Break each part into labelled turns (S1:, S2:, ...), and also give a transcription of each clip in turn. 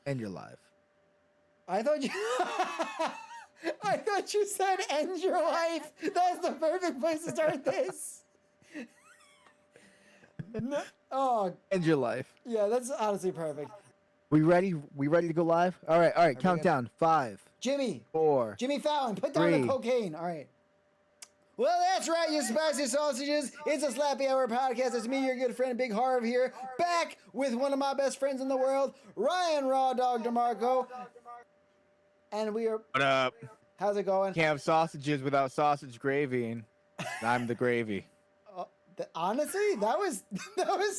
S1: End your life.
S2: I thought you I thought you said end your life. That's the perfect place to start this. Oh,
S1: End your life.
S2: yeah, that's honestly perfect.
S1: We ready? We ready to go live? All right.
S2: Are we
S1: Countdown. 5,
S2: Jimmy
S1: 4.
S2: Jimmy Fallon, put down the
S1: 3.
S2: cocaine. All right. Well, that's right, you spicy sausages. It's a Slappy Hour podcast. It's me, your good friend, Big Harv here, back with one of my best friends in the world, Rye-Dawg Demarco. And we are...
S1: What up?
S2: How's it going?
S1: Can't have sausages without sausage gravy, and I'm the gravy.
S2: Honestly, that was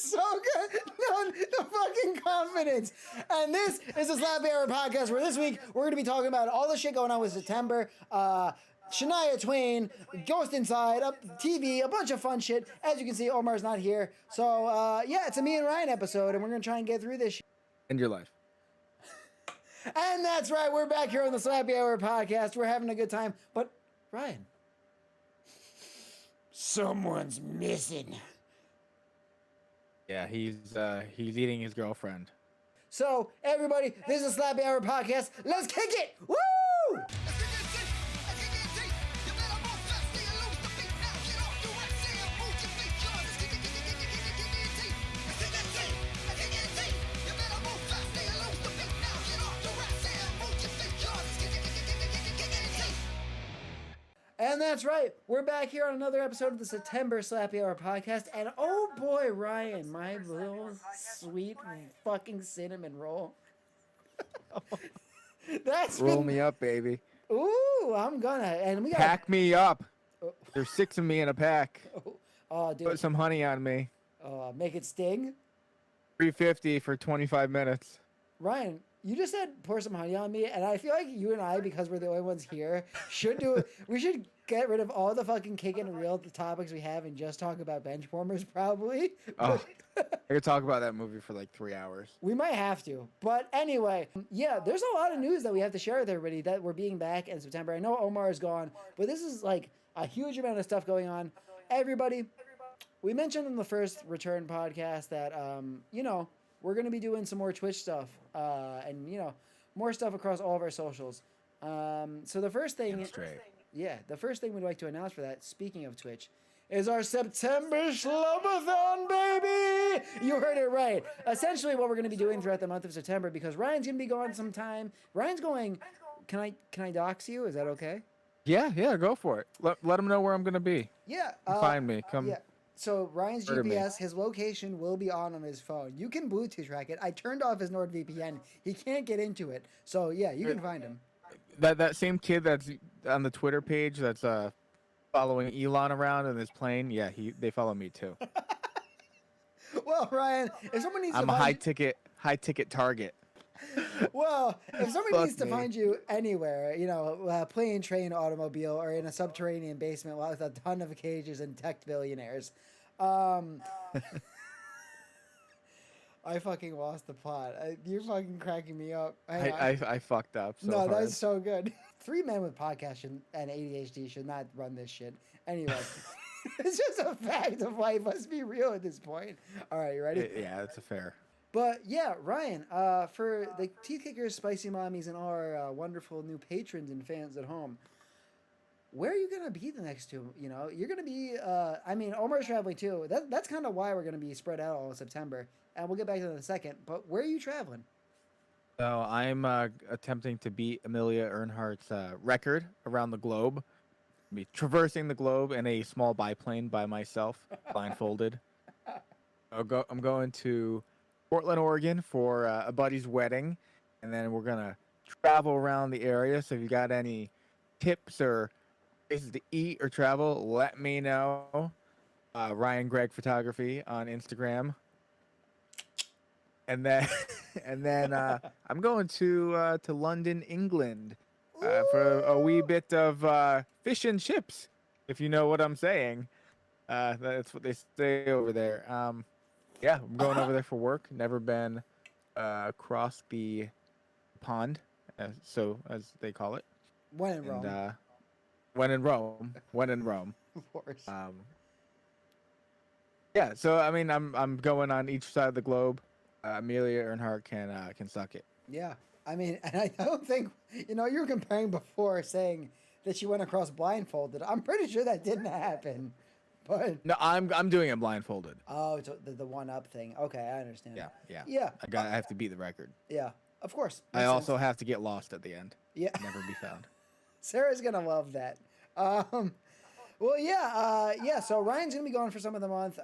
S2: so good. No, the fucking confidence. And this is the Slappy Hour podcast where this week we're going to be talking about all the shit going on with September, Shania Twain, Ghost Inside, TV, a bunch of fun shit. As you can see, Omar's not here. So, yeah, it's a me and Ryan episode, and we're going to try and get through this shit.
S1: End your life.
S2: And that's right, we're back here on the Slappy Hour podcast. We're having a good time. But, Ryan, someone's missing.
S1: Yeah, he's eating his girlfriend.
S2: So, everybody, this is Slappy Hour podcast. Let's kick it! Woo! And that's right, we're back here on another episode of the September Slappy Hour podcast. And oh boy, Ryan, my little sweet fucking cinnamon roll.
S1: Roll me up, baby.
S2: Ooh, I'm gonna. And we got
S1: Pack me up. There's 6 of me in a pack.
S2: Oh, dude.
S1: Put some honey on me.
S2: Make it sting.
S1: $3.50 for 25 minutes.
S2: Ryan, you just said pour some honey on me, and I feel like you and I, because we're the only ones here, should do it. We should get rid of all the fucking kick and reel topics we have and just talk about bench warmers, probably.
S1: Oh, I could talk about that movie for like 3 hours.
S2: We might have to. But anyway, yeah, there's a lot of news that we have to share with everybody that we're being back in September. I know Omar is gone, but this is like a huge amount of stuff going on. Everybody, we mentioned in the first return podcast that, we're going to be doing some more Twitch stuff and, more stuff across all of our socials. So the first thing... the first thing we'd like to announce for that, speaking of Twitch, is our September SCHLUB-A-THON, baby! You heard it right. Essentially what we're going to be doing throughout the month of September, because Ryan's going to be gone sometime. Ryan's going... Can I dox you? Is that okay?
S1: Yeah, go for it. Let him know where I'm going to be.
S2: Yeah.
S1: Find me. Come.
S2: Yeah. So Ryan's GPS, his location will be on his phone. You can Bluetooth track it. I turned off his NordVPN. He can't get into it. So yeah, you can find him.
S1: That same kid that's on the Twitter page that's following Elon around in his plane. Yeah, they follow me too.
S2: Well, Ryan, if someone needs
S1: I'm
S2: to
S1: a high ticket target.
S2: Well, if somebody needs to find you anywhere, plane, train, automobile, or in a subterranean basement with a ton of cages and tech billionaires, I fucking lost the plot. You're fucking cracking me up.
S1: I fucked up. So
S2: no,
S1: hard.
S2: That's so good. 3 men with podcasts and ADHD should not run this shit. Anyway, it's just a fact of life. Let's be real at this point. All right, you ready?
S1: Yeah, that's a fair.
S2: But yeah, Ryan, for the Teeth Kickers, Spicy Mommies, and all our wonderful new patrons and fans at home, where are you going to be the next two? You're going to be, Omar's traveling too. That's kind of why we're going to be spread out all of September. And we'll get back to that in a second. But where are you traveling?
S1: So I'm attempting to beat Amelia Earhart's record around the globe. I'll be traversing the globe in a small biplane by myself, blindfolded. I'm going to Portland, Oregon for a buddy's wedding. And then we're going to travel around the area. So if you got any tips or places to eat or travel, let me know. Ryan Gregg Photography on Instagram. And then I'm going to London, England, for a wee bit of fish and chips, if you know what I'm saying. That's what they say over there. Yeah, I'm going over there for work. Never been across the pond, so as they call it.
S2: When in Rome.
S1: When in Rome. When in Rome.
S2: Of course.
S1: Yeah, so I mean, I'm going on each side of the globe. Amelia Earnhardt can suck it.
S2: Yeah. I mean, and I don't think, you were comparing before saying that she went across blindfolded. I'm pretty sure that didn't happen. But
S1: No, I'm doing it blindfolded.
S2: oh, it's the one up thing. Okay, I understand.
S1: Yeah, yeah.
S2: Yeah.
S1: I have to beat the record.
S2: Yeah. Of course.
S1: I
S2: Makes
S1: also
S2: sense.
S1: have to get lost at the end.
S2: Yeah.
S1: Never be found.
S2: Sarah's gonna love that. Well, yeah. So Ryan's gonna be gone for some of the month.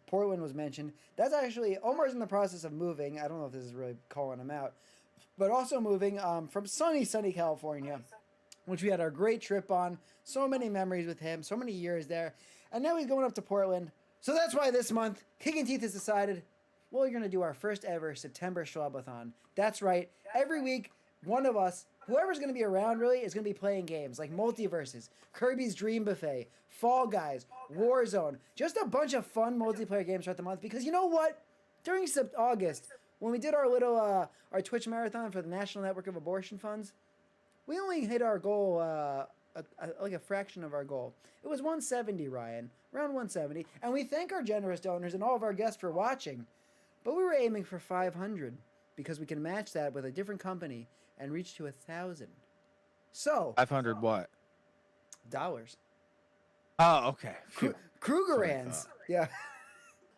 S2: Portland was mentioned. That's actually Omar's in the process of moving. I don't know if this is really calling him out, but also moving from sunny California, which we had our great trip on. So many memories with him. So many years there, and now he's going up to Portland. So that's why this month, Kicking Teeth has decided, well, we're gonna do our first ever September SCHLUB-A-THON. That's right. Every week, one of us, whoever's going to be around really, is going to be playing games like Multiverses, Kirby's Dream Buffet, Fall Guys, Warzone, just a bunch of fun multiplayer games throughout the month. Because you know what? During August, when we did our little our Twitch marathon for the National Network of Abortion Funds, we only hit our goal like a fraction of our goal. It was 170, Ryan, around 170, and we thank our generous donors and all of our guests for watching. But we were aiming for 500 because we can match that with a different company and reach to 1,000. So
S1: 500 what?
S2: dollars.
S1: Oh, okay. Phew.
S2: Krugerrands. Yeah.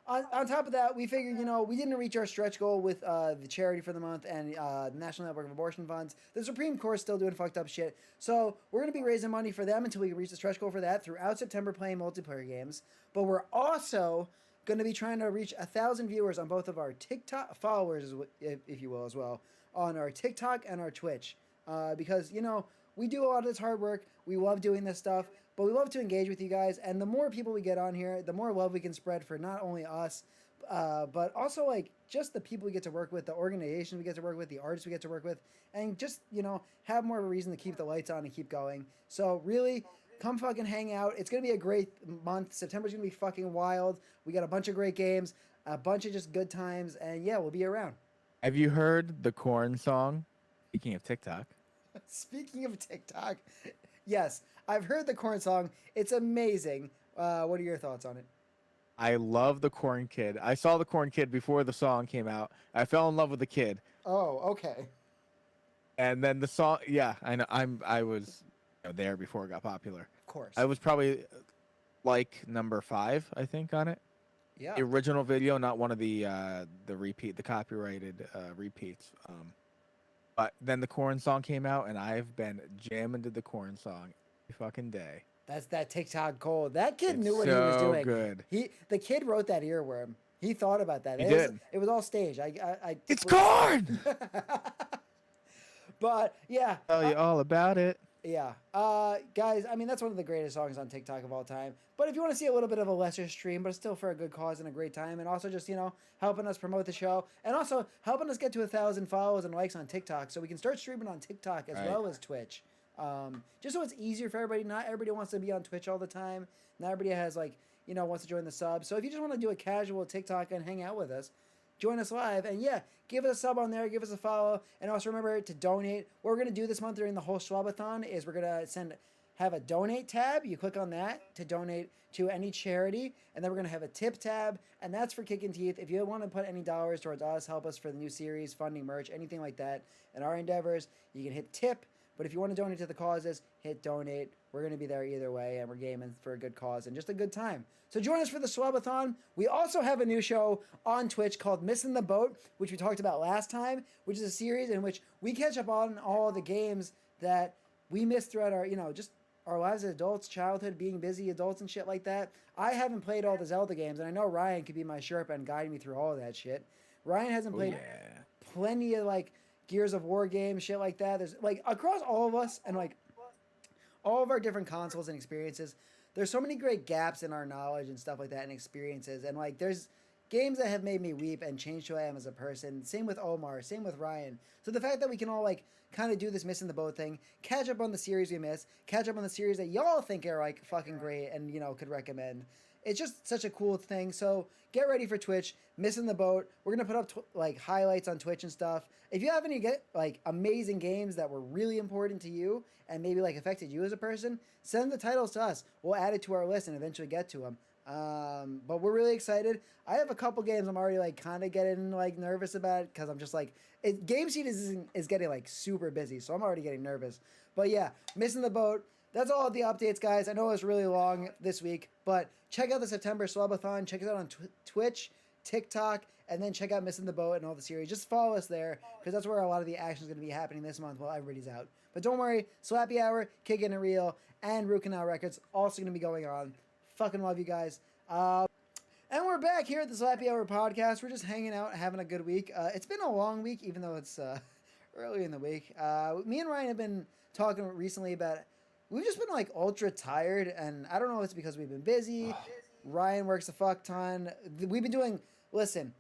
S2: On top of that, we figured, we didn't reach our stretch goal with the charity for the month and the National Network of Abortion Funds. The Supreme Court's still doing fucked up shit. So we're going to be raising money for them until we reach the stretch goal for that throughout September playing multiplayer games. But we're also going to be trying to reach 1,000 viewers on both of our TikTok followers, if you will, as well, on our TikTok and our Twitch. Because, we do a lot of this hard work. We love doing this stuff. But we love to engage with you guys, and the more people we get on here, the more love we can spread for not only us, but also like just the people we get to work with, the organizations we get to work with, the artists we get to work with, and just have more of a reason to keep the lights on and keep going. So really, come fucking hang out. It's gonna be a great month. September's gonna be fucking wild. We got a bunch of great games, a bunch of just good times, and yeah, we'll be around.
S1: Have you heard the Korn song? Speaking of TikTok.
S2: Speaking of TikTok, yes. I've heard the Korn song. It's amazing. What are your thoughts on it?
S1: I love the Korn Kid. I saw the Korn Kid before the song came out. I fell in love with the kid.
S2: Oh, okay.
S1: And then the song, yeah, I know. I was there before it got popular.
S2: Of course.
S1: I was probably like number 5, I think, on it.
S2: Yeah.
S1: The original video, not one of the copyrighted repeats. But then the Korn song came out, and I've been jamming to the Korn song fucking day.
S2: That's that TikTok gold. That kid knew what
S1: so
S2: he was doing.
S1: Good.
S2: The kid wrote that earworm. He thought about that.
S1: He
S2: It
S1: did.
S2: was all staged.
S1: It's Korn.
S2: But yeah.
S1: Tell you all about it.
S2: Yeah. Guys, I mean, that's one of the greatest songs on TikTok of all time. But if you want to see a little bit of a lesser stream, but still for a good cause and a great time, and also just, helping us promote the show, and also helping us get to 1,000 follows and likes on TikTok so we can start streaming on TikTok as well as Twitch. Just so it's easier for everybody. Not everybody wants to be on Twitch all the time. Not everybody has, wants to join the sub. So if you just want to do a casual TikTok and hang out with us, join us live. And yeah, give us a sub on there, give us a follow, and also remember to donate. What we're going to do this month during the whole SCHLUB-A-THON is we're going to have a donate tab. You click on that to donate to any charity, and then we're going to have a tip tab, and that's for Kicking Teeth. If you want to put any dollars towards us, help us for the new series, funding merch, anything like that, and our endeavors, you can hit tip. But if you want to donate to the causes, hit donate. We're going to be there either way, and we're gaming for a good cause and just a good time. So join us for the SCHLUB-A-THON. We also have a new show on Twitch called Missing the Boat, which we talked about last time, which is a series in which we catch up on all the games that we missed throughout our, just our lives as adults, childhood, being busy adults and shit like that. I haven't played all the Zelda games, and I know Ryan could be my Sherpa and guide me through all of that shit. Ryan hasn't played plenty of, Gears of War games, shit like that. There's across all of us and all of our different consoles and experiences, there's so many great gaps in our knowledge and stuff like that and experiences. And there's games that have made me weep and changed who I am as a person. Same with Omar, same with Ryan. So the fact that we can all kind of do this Missing the Boat thing, catch up on the series we miss, catch up on the series that y'all think are fucking great and could recommend. It's just such a cool thing. So get ready for Twitch, Missing the Boat. We're gonna put up highlights on Twitch and stuff. If you have any amazing games that were really important to you and maybe affected you as a person, send the titles to us. We'll add it to our list and eventually get to them. But we're really excited. I have a couple games I'm already like kind of getting like nervous about because I'm just like game sheet is getting like super busy, so I'm already getting nervous. But yeah, missing the boat. That's all of the updates, guys. I know it was really long this week, but check out the September SLUB-A-THON. Check us out on Twitch, TikTok, and then check out Missing the Boat and all the series. Just follow us there because that's where a lot of the action is going to be happening this month while everybody's out. But don't worry, Slappy Hour, Kickin' It Real, and Root Canal Records also going to be going on. Fucking love you guys. And we're back here at the Slappy Hour podcast. We're just hanging out, having a good week. It's been a long week, even though it's early in the week. Me and Ryan have been talking recently about we've just been like ultra tired, and I don't know if it's because we've been busy. Ryan works a fuck ton. We've been doing. Listen,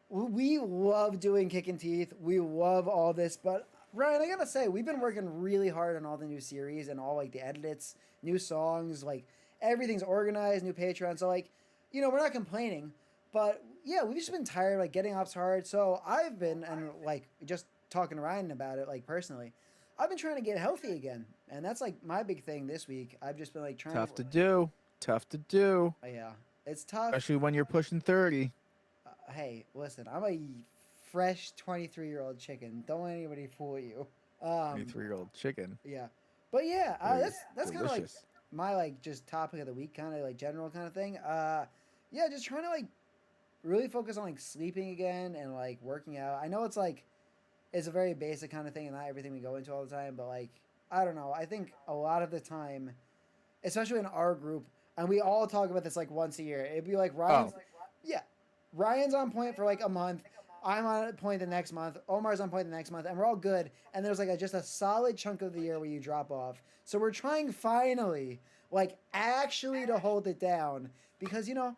S2: we love doing Kickin' Teeth. We love all this, but Ryan, I gotta say, we've been working really hard on all the new series and all like the edits, new songs, like everything's organized, new Patreon. So like, you know, we're not complaining, but yeah, we've just been tired, like getting ops hard. So I've been and like just talking to Ryan about it, like personally. I've been trying to get healthy again, and that's like my big thing this week. I've just been like trying.
S1: Tough to do.
S2: Yeah, it's tough,
S1: especially when you're pushing 30.
S2: Hey, listen, I'm a fresh 23-year-old chicken. Don't let anybody fool you.
S1: 23-year-old chicken.
S2: Yeah, but yeah, that's kind of like
S1: Delicious.
S2: my like just topic of the week, kind of like general kind of thing. Yeah, just trying to like really focus on like sleeping again and like working out. I know it's like. It's a very basic kind of thing and not everything we go into all the time, but like, I don't know. I think a lot of the time, especially in our group, and we all talk about this like once a year, it'd be like Ryan's on point for like a month. I'm on point the next month. Omar's on point the next month, and we're all good. And there's like just a solid chunk of the year where you drop off. So we're trying finally, like actually to hold it down because, you know,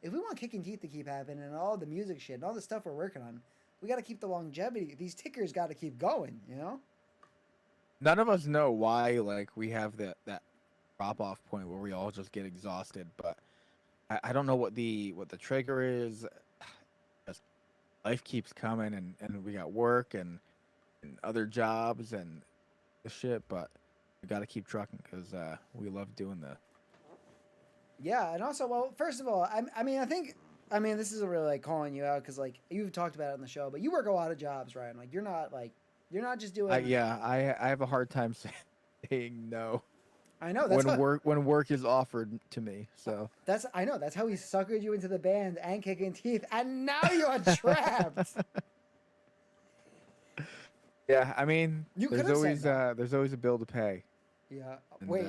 S2: if we want Kickin' Teeth to keep happening and all the music shit and all the stuff we're working on, we got to keep the longevity. These tickers got to keep going, you know?
S1: None of us know why, like, we have that drop-off point where we all just get exhausted, but I don't know what the trigger is. Just life keeps coming, and we got work and other jobs and the shit, but we got to keep trucking because we love doing that.
S2: Yeah, and also, well, first of all, I mean, this isn't really like calling you out because like you've talked about it on the show, but you work a lot of jobs, Ryan. Like you're not just doing.
S1: I have a hard time saying no.
S2: I know that's
S1: when work is offered to me. So
S2: I know that's how he suckered you into the band and Kicking Teeth, and now you're trapped.
S1: Yeah, I mean,
S2: You
S1: there's always a bill to pay.
S2: Yeah.
S1: And,
S2: Wait.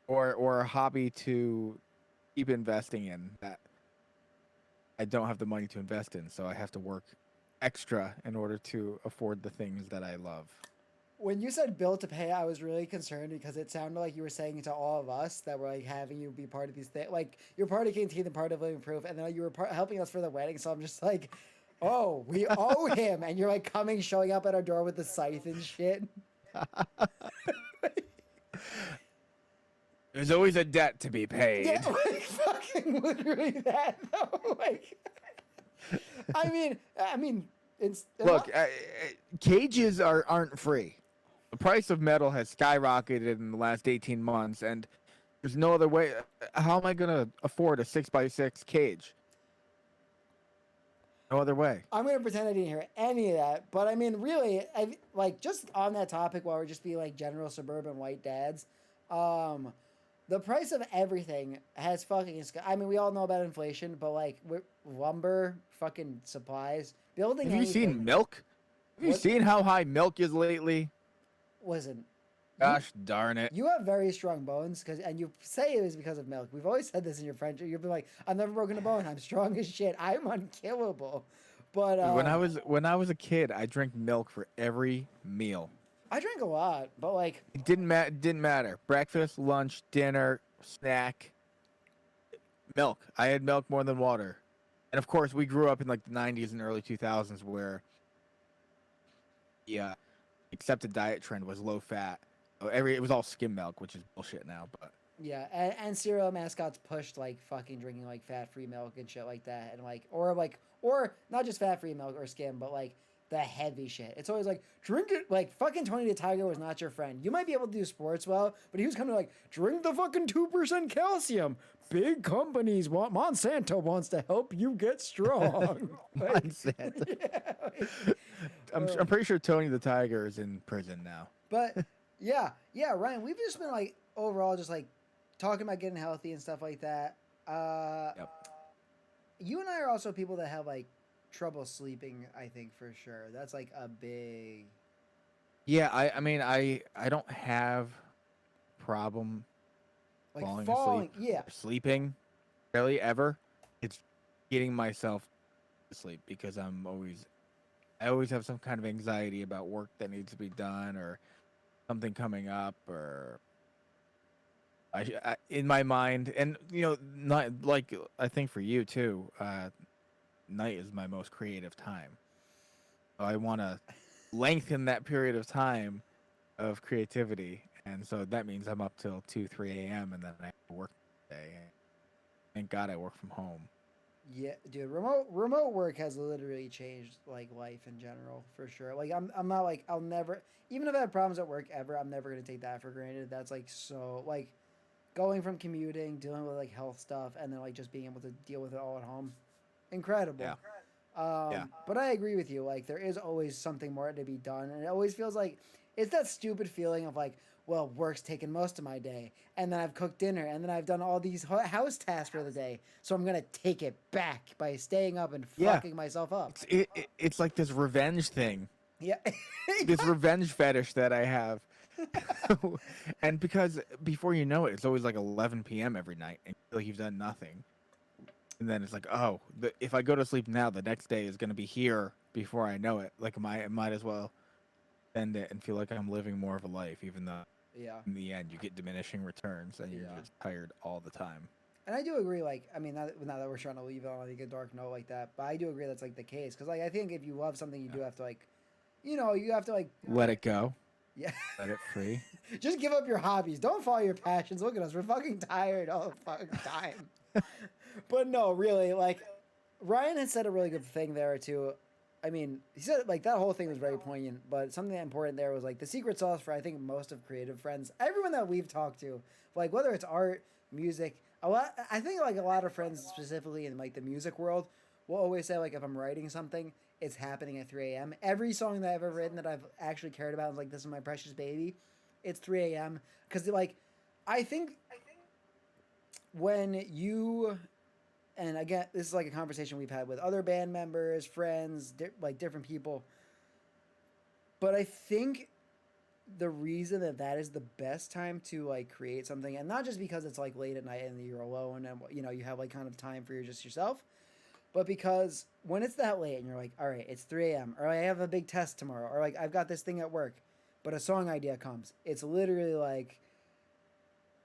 S1: Or a hobby to keep investing in that I don't have the money to invest in, so I have to work extra in order to afford the things that I love.
S2: When you said bill to pay, I was really concerned because it sounded like you were saying it to all of us that were like having you be part of these things. Like you're part of King Teeth and part of Living Proof, and then you were helping us for the wedding. So I'm just like, oh, we owe him, and you're like showing up at our door with the scythe and shit.
S1: There's always a debt to be paid.
S2: Yeah, like fucking literally that though. Like, I mean, it's
S1: look. Cages aren't free. The price of metal has skyrocketed in the last 18 months, and there's no other way. How am I gonna afford a 6x6 cage? No other way.
S2: I'm gonna pretend I didn't hear any of that, but I mean, really, like just on that topic, while we're just being like general suburban white dads, the price of everything has fucking. I mean, we all know about inflation, but like lumber, fucking supplies, building.
S1: Have you seen milk? Have you seen how high milk is lately?
S2: Listen.
S1: Gosh darn it.
S2: You have very strong bones, and you say it was because of milk. We've always said this in your friendship. You've been like, I've never broken a bone. I'm strong as shit. I'm unkillable. But
S1: when I was a kid, I drank milk for every meal.
S2: I drank a lot, but like
S1: it didn't matter. Breakfast, lunch, dinner, snack, milk. I had milk more than water. And of course, we grew up in like the 90s and early 2000s where the accepted diet trend was low fat. It was all skim milk, which is bullshit now, but
S2: yeah, and cereal mascots pushed like fucking drinking like fat-free milk and shit like that, and or not just fat-free milk or skim, but like the heavy shit. It's always like, drink it. Like, fucking Tony the Tiger was not your friend. You might be able to do sports well, but he was kind of like, drink the fucking 2% calcium. Big companies want, Monsanto wants to help you get strong. Like,
S1: Monsanto.
S2: yeah,
S1: I'm pretty sure Tony the Tiger is in prison now.
S2: but yeah, Ryan, we've just been like, overall, just like talking about getting healthy and stuff like that.
S1: Yep.
S2: You and I are also people that have like trouble sleeping, I think, for sure. That's like a big.
S1: Yeah, I mean, I don't have problem
S2: Like
S1: falling
S2: falling,
S1: asleep.
S2: yeah.
S1: Or sleeping, barely ever. It's getting myself to sleep because I always have some kind of anxiety about work that needs to be done or something coming up or I in my mind, and not like I think for you too. Night is my most creative time. So I want to lengthen that period of time of creativity, and so that means I'm up till 2, 3 a.m. and then I work today. Thank God I work from home.
S2: Yeah, dude, remote work has literally changed like life in general for sure. Like I'm not like I'll never, even if I have problems at work ever, I'm never gonna take that for granted. That's like so like going from commuting, dealing with like health stuff, and then like just being able to deal with it all at home, incredible.
S1: Yeah. Yeah.
S2: But I agree with you. Like there is always something more to be done, and it always feels like it's that stupid feeling of like, well, work's taken most of my day, and then I've cooked dinner, and then I've done all these house tasks for the day, so I'm gonna take it back by staying up and
S1: Yeah.
S2: fucking myself up.
S1: It's like this revenge thing,
S2: Yeah,
S1: this revenge fetish that I have. And because before you know it, it's always like 11 p.m. every night, and you feel like you've done nothing. And then it's like, oh, if I go to sleep now, the next day is going to be here before I know it. Like, I might as well end it and feel like I'm living more of a life, even though
S2: yeah.
S1: in the end you get diminishing returns and you're
S2: Yeah.
S1: just tired all the time.
S2: And I do agree. Like, I mean, not that we're trying to leave it on like a dark note like that, but I do agree that's like the case. Because like I think if you love something, you do have to like, you have to like
S1: Let it go.
S2: Yeah.
S1: Let it free.
S2: Just give up your hobbies. Don't follow your passions. Look at us. We're fucking tired all the fucking time. But no, really, like, Ryan had said a really good thing there, too. I mean, he said, like, that whole thing was very poignant, but something that important there was, like, the secret sauce for, I think, most of creative friends, everyone that we've talked to, like, whether it's art, music, I think, like, a lot of friends, specifically in, like, the music world, will always say, like, if I'm writing something, it's happening at 3 a.m. Every song that I've ever written that I've actually cared about is like, this is my precious baby. It's 3 a.m. Because, like, I think when you, and again, this is like a conversation we've had with other band members, friends, like different people. But I think the reason that is the best time to like create something, and not just because it's like late at night and you're alone and you have like kind of time for just yourself, but because when it's that late and you're like, all right, it's 3 a.m. or I have a big test tomorrow, or like I've got this thing at work, but a song idea comes. It's literally like,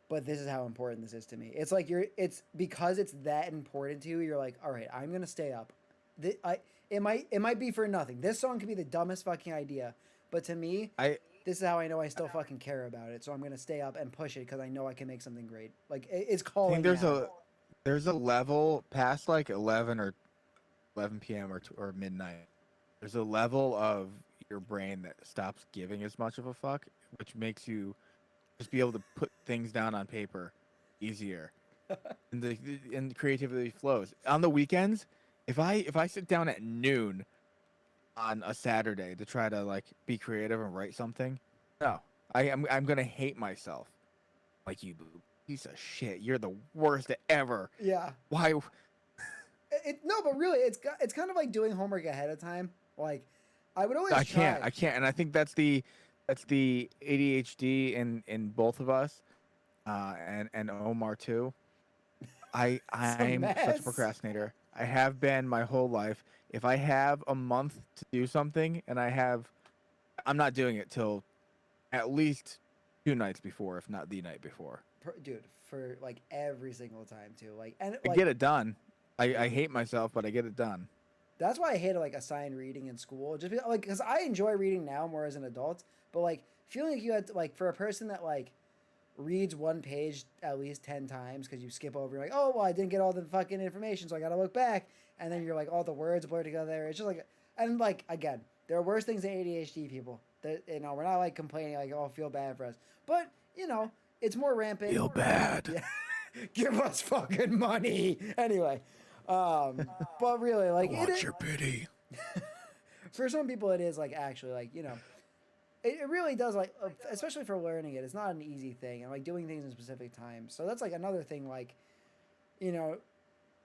S2: but this is how important this is to me. It's like it's because it's that important to you. You're like, all right, I'm gonna stay up. It might be for nothing. This song could be the dumbest fucking idea, but to me, this is how I know I still fucking care about it. So I'm gonna stay up and push it because I know I can make something great. Like it's calling.
S1: I think there's a level past like 11 p.m. or midnight. There's a level of your brain that stops giving as much of a fuck, which makes you just be able to put things down on paper easier, and creativity flows. On the weekends, if I sit down at noon on a Saturday to try to like be creative and write something, no, I'm gonna hate myself. Like, you piece of shit, you're the worst ever.
S2: Yeah.
S1: Why?
S2: No, but really, it's kind of like doing homework ahead of time. Like, I would always
S1: I can't, and I think that's the ADHD in both of us, and Omar too. I'm such a procrastinator. I have been my whole life. If I have a month to do something and I'm not doing it till at least 2 nights before, if not the night before.
S2: Dude, for like every single time too. Like, and
S1: I get it done. I hate myself, but I get it done.
S2: That's why I hated like assigned reading in school. Just because I enjoy reading now more as an adult, but like feeling like you had to, like, for a person that like reads one page at least 10 times because you skip over, you're like, oh well, I didn't get all the fucking information, so I gotta look back, and then you're like all the words blur together. It's just like, and like again, There are worse things than ADHD people. That, we're not like complaining like, oh, feel bad for us. But, it's more rampant.
S1: Feel bad.
S2: Yeah. Give us fucking money. Anyway. But really, like,
S1: Watch your pity.
S2: for some people it is like actually like, it really does, like, especially for learning it. It's not an easy thing, and like doing things in specific times. So that's like another thing. Like,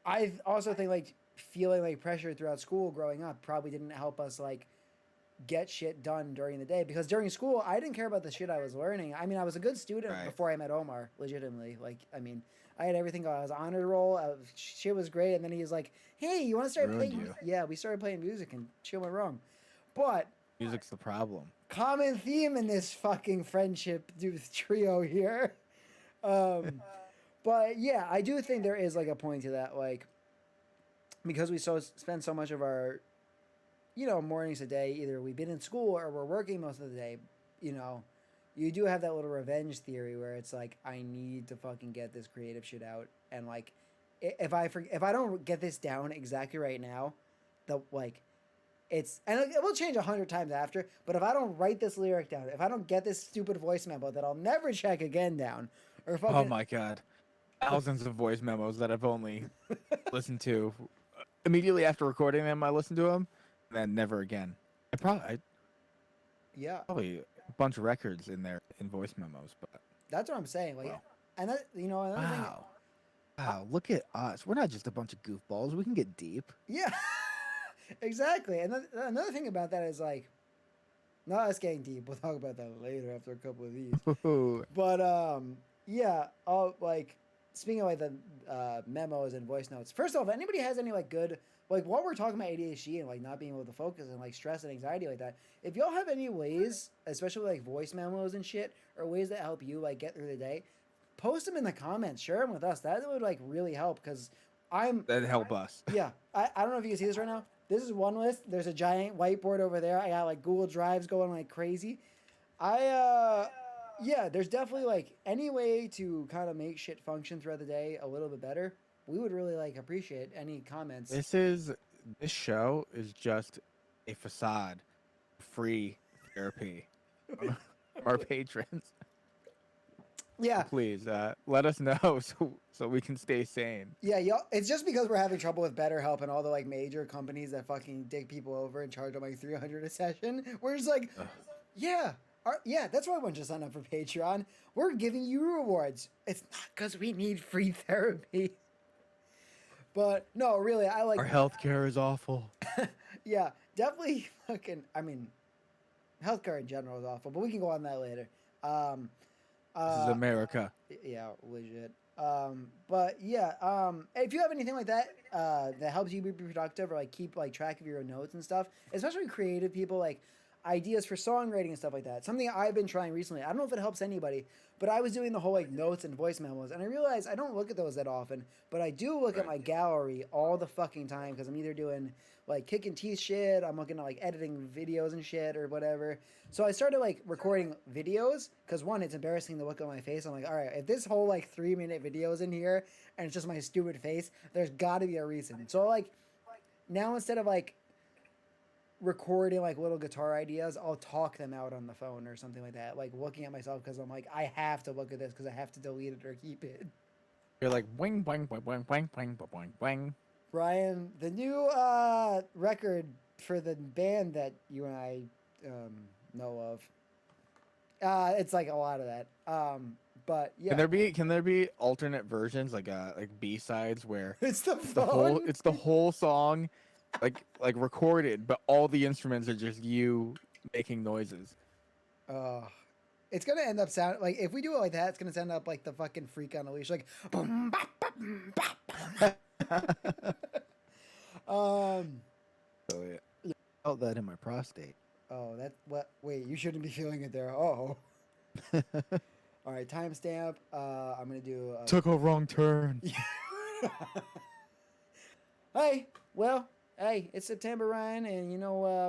S2: I also think like feeling like pressure throughout school growing up probably didn't help us like get shit done during the day, because during school I didn't care about the shit I was learning. I mean, I was a good student before I met Omar, legitimately. Like, I mean, I had everything going. I was honor roll. Shit was great, and then he was like, "Hey, you want to start playing?" Yeah, we started playing music, and shit went wrong. But
S1: music's the problem.
S2: Common theme in this fucking friendship trio here. But yeah, I do think there is like a point to that, like, because we spend so much of our, mornings a day, either we've been in school or we're working most of the day, you do have that little revenge theory where it's like, I need to fucking get this creative shit out, and like, if I don't get this down exactly right now, it will change 100 times after, but if I don't write this lyric down, if I don't get this stupid voice memo that I'll never check again down, or fucking,
S1: oh my god, thousands of voice memos that I've only listened to immediately after recording them. I listened to them, and then never again. Probably a bunch of records in there in voice memos, but
S2: that's what I'm saying. Like, and that, another thing.
S1: Wow, look at us. We're not just a bunch of goofballs. We can get deep.
S2: Yeah. Exactly. And another thing about that is like, not us getting deep. We'll talk about that later after a couple of these. But yeah. Like, speaking of like the memos and voice notes. First off, if anybody has any like good, like, while we're talking about ADHD and like not being able to focus and like stress and anxiety like that, if y'all have any ways, especially like voice memos and shit, or ways that help you like get through the day, post them in the comments. Share them with us. That would like really help, because that'd help us. Yeah. I don't know if you can see this right now. This is one list. There's a giant whiteboard over there. I got like Google Drives going like crazy. Yeah, there's definitely like any way to kind of make shit function throughout the day a little bit better. We would really like appreciate any comments.
S1: This show is just a facade, free therapy. Our patrons.
S2: Yeah.
S1: Please let us know so we can stay sane.
S2: Yeah, y'all. It's just because we're having trouble with BetterHelp and all the like major companies that fucking dig people over and charge them like $300 a session. We're just like, yeah, that's why I want to sign up for Patreon. We're giving you rewards. It's not because we need free therapy. But no, really, I like
S1: our healthcare is awful.
S2: Yeah, definitely fucking. I mean, healthcare in general is awful, but we can go on that later.
S1: This is America.
S2: Yeah, legit. But yeah, if you have anything like that that helps you be productive or like keep like track of your own notes and stuff, especially creative people, like ideas for songwriting and stuff like that. Something I've been trying recently. I don't know if it helps anybody, but I was doing the whole like notes and voice memos, and I realized I don't look at those that often, but I do look at my gallery all the fucking time, because I'm either doing like kicking teeth shit, I'm looking at like editing videos and shit or whatever. So I started like recording videos, because one, it's embarrassing to look at my face. I'm like, all right, if this whole like 3-minute video is in here and it's just my stupid face, there's got to be a reason. So like now, instead of like recording like little guitar ideas, I'll talk them out on the phone or something like that, like looking at myself, because I'm like, I have to look at this because I have to delete it or keep it.
S1: You're like boing boing boing boing boing boing boing boing.
S2: Ryan, the new record for the band that you and I know of, it's like a lot of that. But yeah,
S1: can there be alternate versions, like B-sides where
S2: it's the
S1: whole song, like recorded, but all the instruments are just you making noises.
S2: It's gonna end up sound like, if we do it like that, it's gonna sound up like the fucking Freak on a Leash, like boom, bop, bop, bop.
S1: Oh yeah. I felt that in my prostate.
S2: Oh, that's what. Wait, you shouldn't be feeling it there. Oh. All right, timestamp. I'm gonna do.
S1: Took a wrong turn.
S2: Hey, it's September, Ryan, and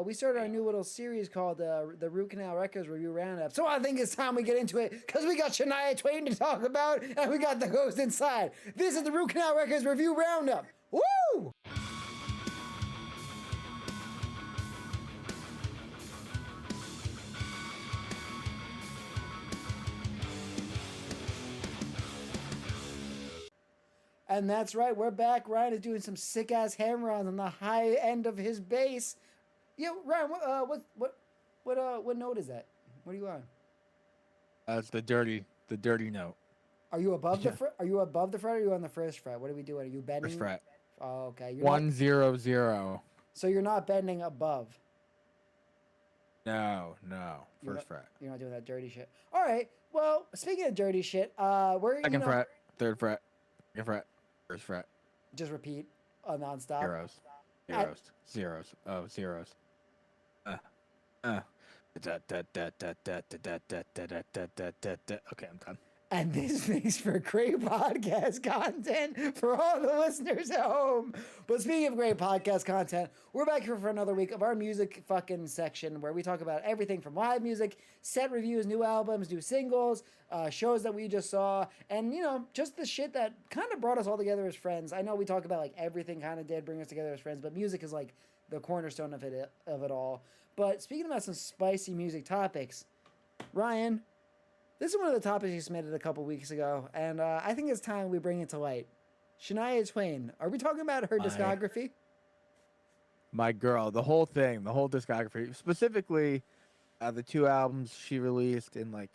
S2: we started our new little series called the Root Canal Records Review Roundup. So I think it's time we get into it, because we got Shania Twain to talk about, and we got the ghost inside. This is the Root Canal Records Review Roundup. Woo! And that's right, we're back. Ryan is doing some sick ass hammer-ons on the high end of his bass. Yeah, Ryan, what note is that? What are you on?
S1: It's the dirty note.
S2: Are you above the fret? Are you above the fret? Or are you on the first fret? What are we doing? Are you bending?
S1: First fret.
S2: Oh, okay. You're
S1: 100.
S2: So you're not bending above.
S1: No. First fret.
S2: You're not doing that dirty shit. All right. Well, speaking of dirty shit, we're
S1: Second fret, third fret, second fret, first fret.
S2: Just repeat nonstop.
S1: Zeros. Oh, zeros. Okay, I'm done.
S2: And this makes for great podcast content for all the listeners at home. But speaking of great podcast content, we're back here for another week of our music fucking section where we talk about everything from live music, set reviews, new albums, new singles, shows that we just saw, and, you know, just the shit that kind of brought us all together as friends. I know we talk about, like, everything kind of did bring us together as friends, but music is, like, the cornerstone of it all. But speaking about some spicy music topics, Ryan, this is one of the topics you submitted a couple weeks ago, and I think it's time we bring it to light. Shania Twain. Are we talking about her discography?
S1: My girl, the whole thing, the whole discography. Specifically, the two albums she released in, like,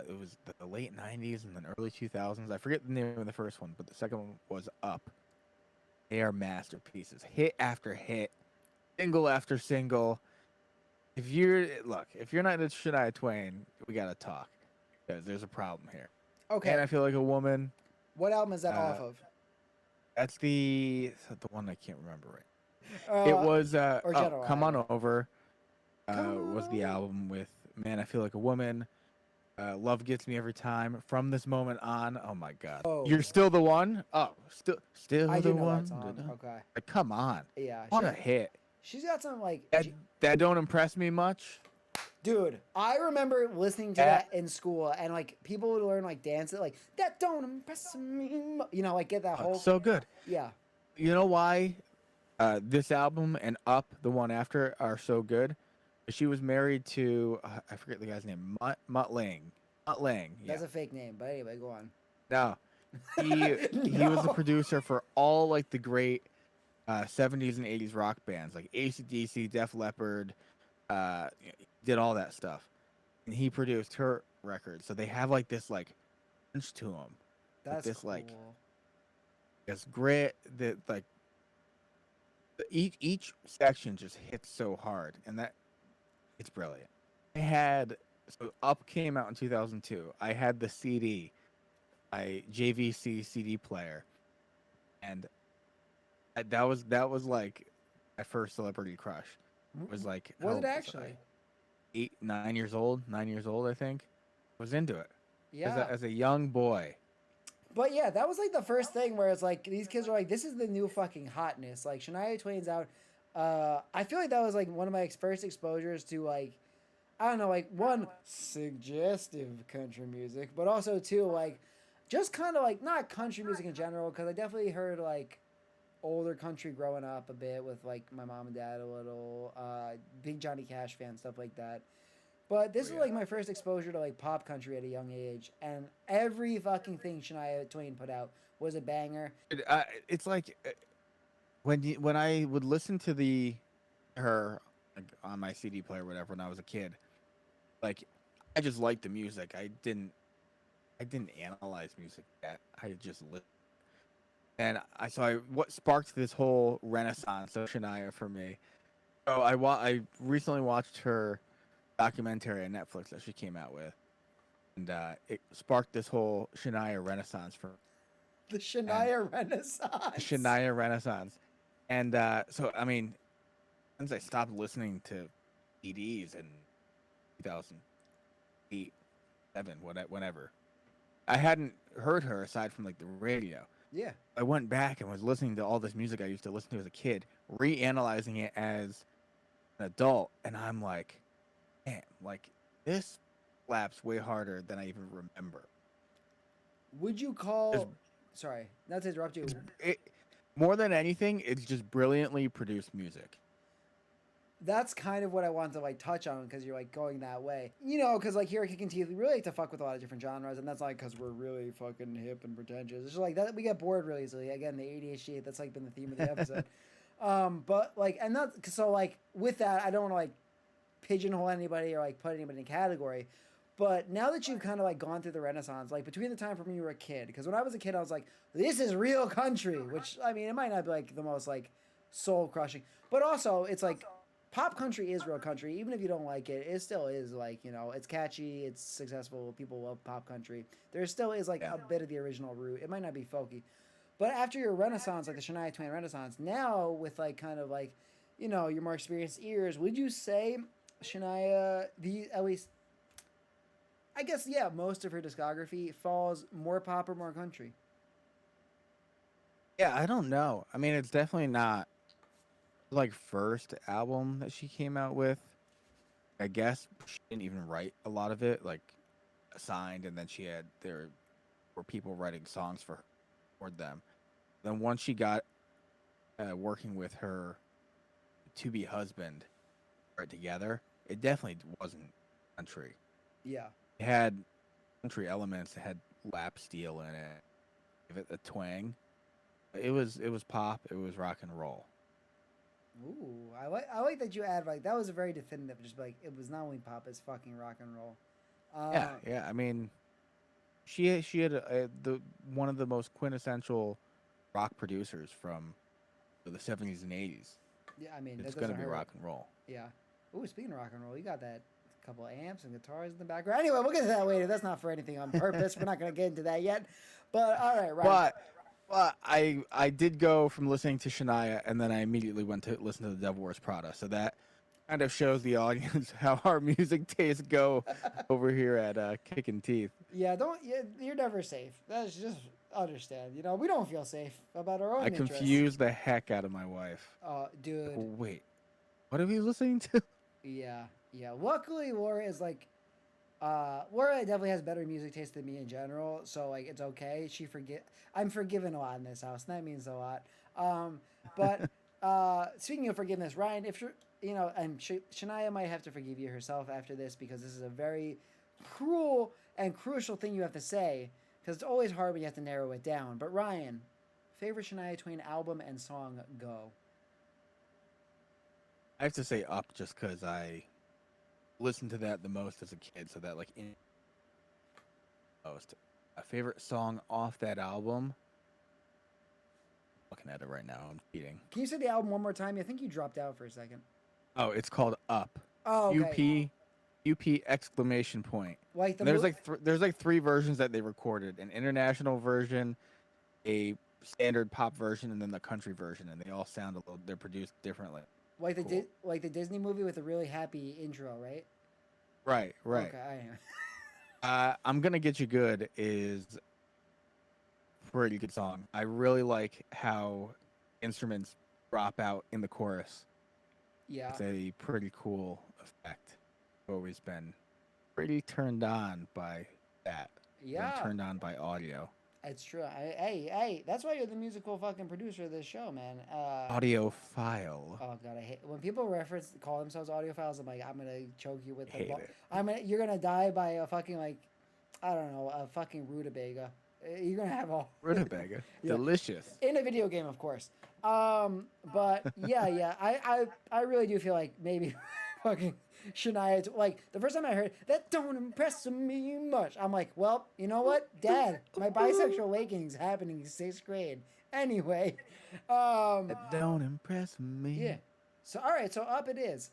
S1: it was the late 90s and then early 2000s. I forget the name of the first one, but the second one was Up. They are masterpieces. Hit after hit. Single after single. If you're not into Shania Twain, we gotta talk because there's a problem here.
S2: Okay.
S1: And I Feel Like a Woman.
S2: What album is that off of?
S1: That's the one I can't remember right. It was Come On Over. Was the album with Man I Feel Like a Woman. Love Gets Me Every Time. From This Moment On. Oh my God.
S2: Oh.
S1: You're Still the One. Oh, still
S2: I
S1: the
S2: do know
S1: one.
S2: that song. Okay.
S1: Like, come on.
S2: Yeah.
S1: What a hit.
S2: She's got some like
S1: that don't impress me much.
S2: Dude, I remember listening to that in school, and like people would learn like dance it like that don't impress me. You know, like get that whole
S1: so good.
S2: Yeah.
S1: You know why this album and Up, the one after, are so good? She was married to I forget the guy's name, Mutt Lange. Mutt Lange. Yeah.
S2: That's a fake name, but anyway, go on.
S1: No, he was the producer for all like the great 70s and 80s rock bands like AC/DC, Def Leppard, did all that stuff, and he produced her record. So they have like this like punch to them.
S2: That's
S1: this
S2: cool.
S1: like this grit that like each section just hits so hard, and that it's brilliant. So Up came out in 2002. I had the CD, JVC CD player, and that was like my first celebrity crush. It was like
S2: was it actually
S1: 9 years old, I think. Was into it.
S2: Yeah.
S1: As a young boy.
S2: But yeah, that was like the first thing where it's like these kids are like, this is the new fucking hotness. Like Shania Twain's out. I feel like that was like one of my first exposures to like, I don't know, like one suggestive country music, but also two like just kind of like not country music in general, because I definitely heard like older country growing up a bit with like my mom and dad a little, big Johnny Cash fan, stuff like that. But this was like my first exposure to like pop country at a young age, and every fucking thing Shania Twain put out was a banger.
S1: It's like when I would listen to her like, on my CD player or whatever when I was a kid, like I just liked the music. I didn't analyze music yet. I just listened. And what sparked this whole renaissance of Shania for me. So I recently watched her documentary on Netflix that she came out with, and it sparked this whole Shania renaissance for
S2: the Shania Renaissance.
S1: Shania Renaissance, and so I mean, since I stopped listening to CDs in 2008, 7, whenever, I hadn't heard her aside from like the radio.
S2: Yeah.
S1: I went back and was listening to all this music I used to listen to as a kid, reanalyzing it as an adult, and I'm like, man, like this slaps way harder than I even remember.
S2: Would you call? Sorry, not to interrupt you.
S1: More than anything, it's just brilliantly produced music.
S2: that's kind of what I want to like touch on because you're like going that way, because like here at Kicking Teeth, we really like to fuck with a lot of different genres, and that's like because we're really fucking hip and pretentious. It's just like that we get bored really easily. Again, the ADHD, that's like been the theme of the episode. But like, and that's so like with that, I don't want to like pigeonhole anybody or like put anybody in a category. But now that you've kind of like gone through the Renaissance, like between the time from when you were a kid, because when I was a kid, I was like, this is real country, which I mean, it might not be like the most like soul crushing, but also it's like pop country is real country. Even if you don't like it, it still is like, it's catchy, it's successful, people love pop country. There still is like a bit of the original root. It might not be folky. But after your Renaissance, like the Shania Twain Renaissance, now with like kind of like, your more experienced ears, would you say Shania, at least, I guess, yeah, most of her discography falls more pop or more country?
S1: Yeah, I don't know. I mean, it's definitely not like first album that she came out with. I guess she didn't even write a lot of it, like assigned, and then there were people writing songs for them. Then once she got working with her to be husband right together, it definitely wasn't country.
S2: Yeah.
S1: It had country elements. It had lap steel in it. Give it a twang. It was pop. It was rock and roll.
S2: Ooh, I like that you add like that was a very definitive. Just like it was not only pop, it's fucking rock and roll.
S1: Yeah. I mean, she had the one of the most quintessential rock producers from the 70s and 80s.
S2: Yeah, I mean
S1: It's gonna be rock and roll.
S2: Yeah. Ooh, speaking of rock and roll, you got that couple of amps and guitars in the background. Anyway, we'll get to that later. That's not for anything on purpose. We're not gonna get into that yet. But all right, right.
S1: But I did go from listening to Shania, and then I immediately went to listen to The Devil Wears Prada. So that kind of shows the audience how our music tastes go over here at Kicking Teeth.
S2: Yeah, you're never safe. That's just understand. We don't feel safe about our own interests.
S1: Confused the heck out of my wife.
S2: Dude.
S1: Wait, what are we listening to?
S2: Yeah. Luckily, Laura is like, Laura definitely has better music taste than me in general, so like it's okay. I'm forgiven a lot in this house, and that means a lot. But speaking of forgiveness, Ryan, if you're, and Shania might have to forgive you herself after this because this is a very cruel and crucial thing you have to say because it's always hard when you have to narrow it down. But Ryan, favorite Shania Twain album and song, go.
S1: I have to say Up just because I listened to that the most as a kid, so that like most. A favorite song off that album. Looking at it right now, I'm cheating.
S2: Can you say the album one more time? I think you dropped out for a second.
S1: Oh, it's called Up.
S2: Oh, okay.
S1: UP exclamation point.
S2: Like
S1: there's like three versions that they recorded: an international version, a standard pop version, and then the country version, and they all sound a little. They're produced differently.
S2: Like like the Disney movie with a really happy intro, right?
S1: Right.
S2: Okay,
S1: I'm Gonna Get You Good is a pretty good song. I really like how instruments drop out in the chorus.
S2: Yeah.
S1: It's a pretty cool effect. I've always been pretty turned on by that.
S2: Yeah.
S1: Been turned on by audio.
S2: It's true. Hey, that's why you're the musical fucking producer of this show, man.
S1: Audiophile.
S2: Oh god, I hate when people call themselves audiophiles. I'm like, I'm gonna choke you with the ball.
S1: It.
S2: You're gonna die by a fucking like, I don't know, a fucking rutabaga. You're gonna have all
S1: rutabaga. Yeah. Delicious.
S2: In a video game, of course. But yeah. I really do feel like maybe fucking Shania, like the first time I heard that don't impress me much, I'm like, well, you know what, Dad, my bisexual awakening's happening in 6th grade. Anyway,
S1: that don't impress me.
S2: Yeah. So all right, so Up it is.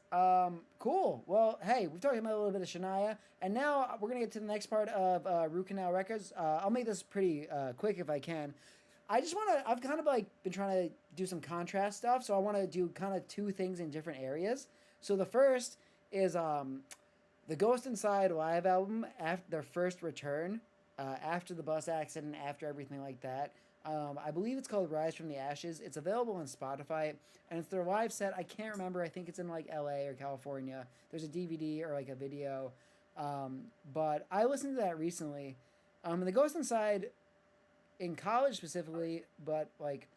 S2: Cool. Well, hey, we've talked about a little bit of Shania, and now we're gonna get to the next part of Root Canal Records. I'll make this pretty quick if I can. I've kind of like been trying to do some contrast stuff, so I want to do kind of two things in different areas. So the first is the Ghost Inside live album after their first return, after the bus accident, after everything like that. I believe it's called Rise from the Ashes. It's available on Spotify, and it's their live set. I can't remember. I think it's in like LA or California. There's a DVD or like a video, but I listened to that recently. And the Ghost Inside, in college specifically, but like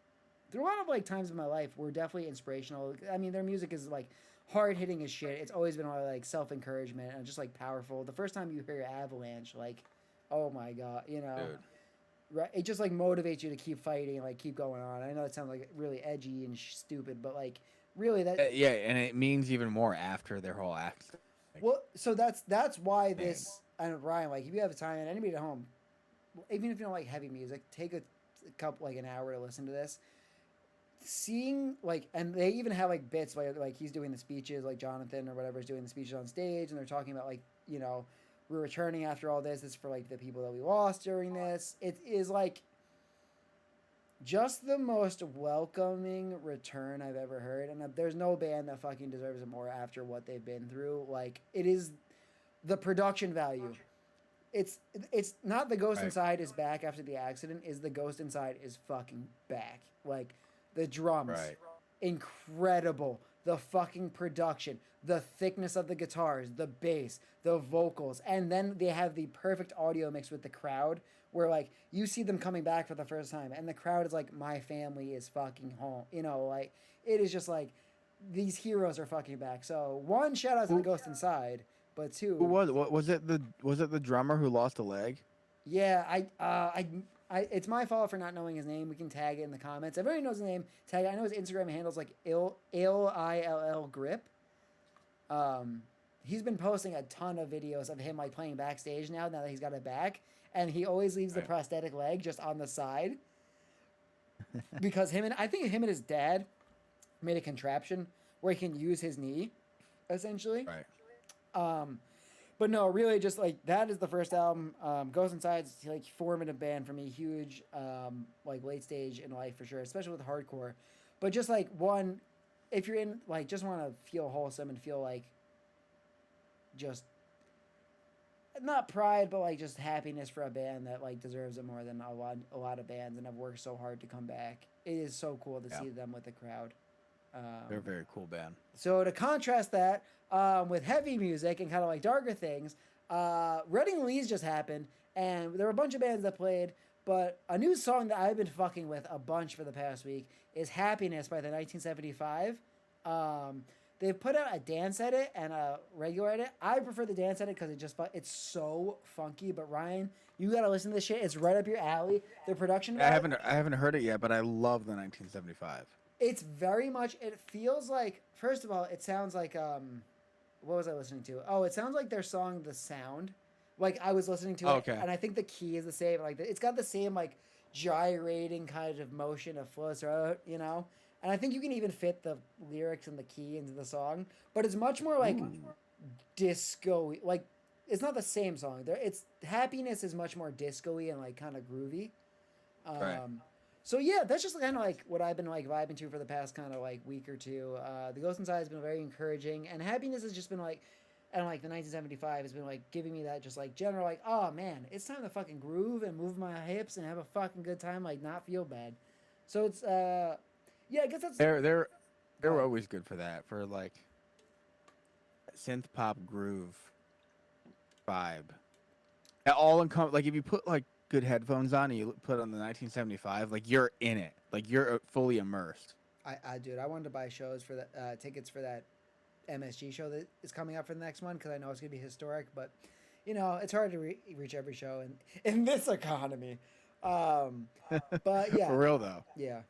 S2: through a lot of like times in my life, were definitely inspirational. I mean, their music is like hard hitting as shit. It's always been a lot of like self encouragement and just like powerful. The first time you hear Avalanche, like, oh my god, you know.
S1: Dude.
S2: Right, it just like motivates you to keep fighting and like keep going on. I know it sounds like really edgy and stupid, but like really that.
S1: Yeah, and it means even more after their whole accident. Like,
S2: Well, so that's why this. And Ryan, like, if you have time and anybody at home, even if you don't like heavy music, take a couple like an hour to listen to this. Seeing like, and they even have like bits like he's doing the speeches, like Jonathan or whatever is doing the speeches on stage, and they're talking about like, you know, we're returning after all this. This is for like the people that we lost during this. It is like just the most welcoming return I've ever heard, and there's no band that fucking deserves it more after what they've been through. Like it is the production value. It's not the Ghost Inside is back after the accident. Is the Ghost Inside is fucking back. Like the drums, incredible. The fucking production, the thickness of the guitars, the bass, the vocals, and then they have the perfect audio mix with the crowd where like you see them coming back for the first time and the crowd is like, my family is fucking home. You know, like it is just like these heroes are fucking back. So one, shout out to the Ghost Inside, but two,
S1: who was it the drummer who lost a leg?
S2: Yeah, I it's my fault for not knowing his name. We can tag it in the comments. Everybody knows his name. Tag it. I know his Instagram handle's like ILL grip. He's been posting a ton of videos of him like playing backstage now that he's got it back, and he always leaves the prosthetic leg just on the side because I think him and his dad made a contraption where he can use his knee, essentially.
S1: Right.
S2: But no, really, just like that is the first album. Ghost Inside's like formative band for me, huge, like late stage in life for sure, especially with hardcore. But just like one, if you're in like just want to feel wholesome and feel like just not pride, but like just happiness for a band that like deserves it more than a lot of bands and have worked so hard to come back. It is so cool to see them with the crowd.
S1: They're a very cool band.
S2: So to contrast that with heavy music and kind of like darker things, Reading Lee's just happened, and there were a bunch of bands that played, but a new song that I've been fucking with a bunch for the past week is Happiness by the 1975. They've put out a dance edit and a regular edit. I prefer the dance edit because it's so funky, but Ryan, you gotta listen to this shit. It's right up your alley. The production...
S1: I haven't heard it yet, but I love the 1975.
S2: It's very much, it feels like, first of all, it sounds like, what was I listening to? Oh, it sounds like their song, The Sound. Like, I was listening to it, and I think the key is the same. Like, it's got the same, like, gyrating kind of motion of Flo Throat, you know? And I think you can even fit the lyrics and the key into the song. But it's much more, like, disco-y. Like, it's not the same song. Happiness is much more disco-y and, like, kind of groovy.
S1: Right.
S2: So yeah, that's just kind of like what I've been like vibing to for the past kind of like week or two. The Ghost Inside has been very encouraging, and Happiness has just been like, and like the 1975 has been like giving me that just like general like, oh man, it's time to fucking groove and move my hips and have a fucking good time, like not feel bad. So it's yeah, I guess that's
S1: They're always good for that, for like synth pop groove vibe. Like if you put like good headphones on and you put on the 1975, like you're in it, like you're fully immersed.
S2: Dude, I wanted to buy shows for that tickets for that MSG show that is coming up for the next one because I know it's gonna be historic, but you know it's hard to reach every show in this economy. But yeah,
S1: for real though.
S2: Yeah,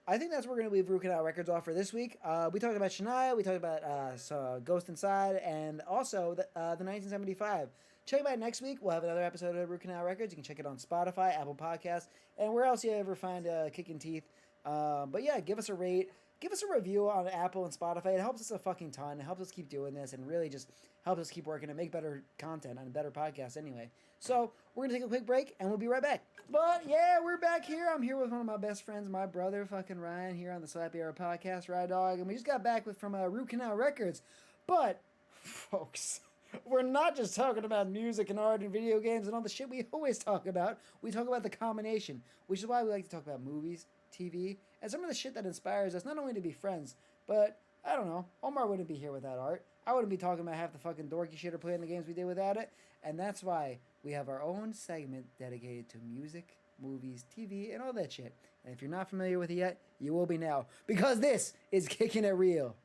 S2: I think that's where we're gonna leave Root Canal Records off for this week. We talked about Shania, we talked about Ghost Inside, and also the 1975. Check it out next week. We'll have another episode of Root Canal Records. You can check it on Spotify, Apple Podcasts, and where else you ever find Kicking Teeth. But yeah, give us a rate. Give us a review on Apple and Spotify. It helps us a fucking ton. It helps us keep doing this and really just helps us keep working and make better content and better podcasts anyway. So we're going to take a quick break and we'll be right back. But yeah, we're back here. I'm here with one of my best friends, my brother, fucking Ryan, here on the SLAPPY HOUR Podcast, Rye-Dawg. And we just got back from Root Canal Records. But, folks... we're not just talking about music and art and video games and all the shit we always talk about. We talk about the combination, which is why we like to talk about movies, TV, and some of the shit that inspires us not only to be friends, but, I don't know, Omar wouldn't be here without art. I wouldn't be talking about half the fucking dorky shit or playing the games we did without it. And that's why we have our own segment dedicated to music, movies, TV, and all that shit. And if you're not familiar with it yet, you will be now. Because this is Kicking It Real.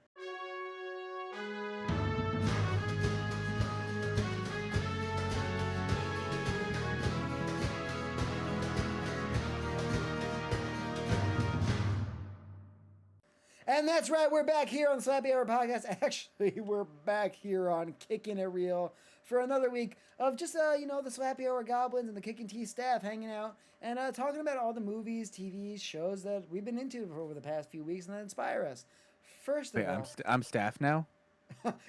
S2: And that's right, we're back here on the SLAPPY HOUR Podcast. Actually, we're back here on Kicking It Real for another week of just, the SLAPPY HOUR Goblins and the Kicking Tea staff hanging out and talking about all the movies, TV shows that we've been into for over the past few weeks and that inspire us. First of
S1: Wait,
S2: all,
S1: I'm staff now?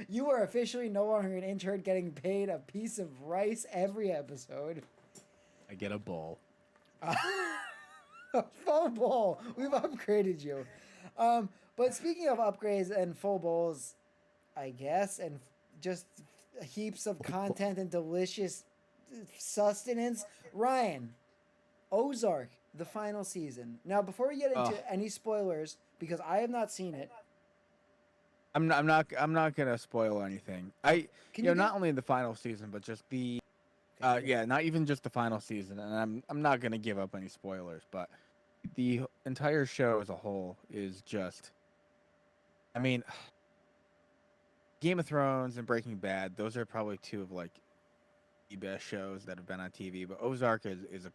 S2: you are officially no longer an intern getting paid a piece of rice every episode.
S1: I get a bowl.
S2: A full bowl. We've upgraded you. But speaking of upgrades and full bowls, I guess, and just heaps of content and delicious sustenance, Ryan, Ozark, the final season. Now, before we get into any spoilers, because I have not seen it,
S1: I'm not gonna spoil anything. Not only the final season, but just the, not even just the final season. And I'm not gonna give up any spoilers, but the entire show as a whole is just, I mean, Game of Thrones and Breaking Bad, those are probably two of like the best shows that have been on TV, but Ozark is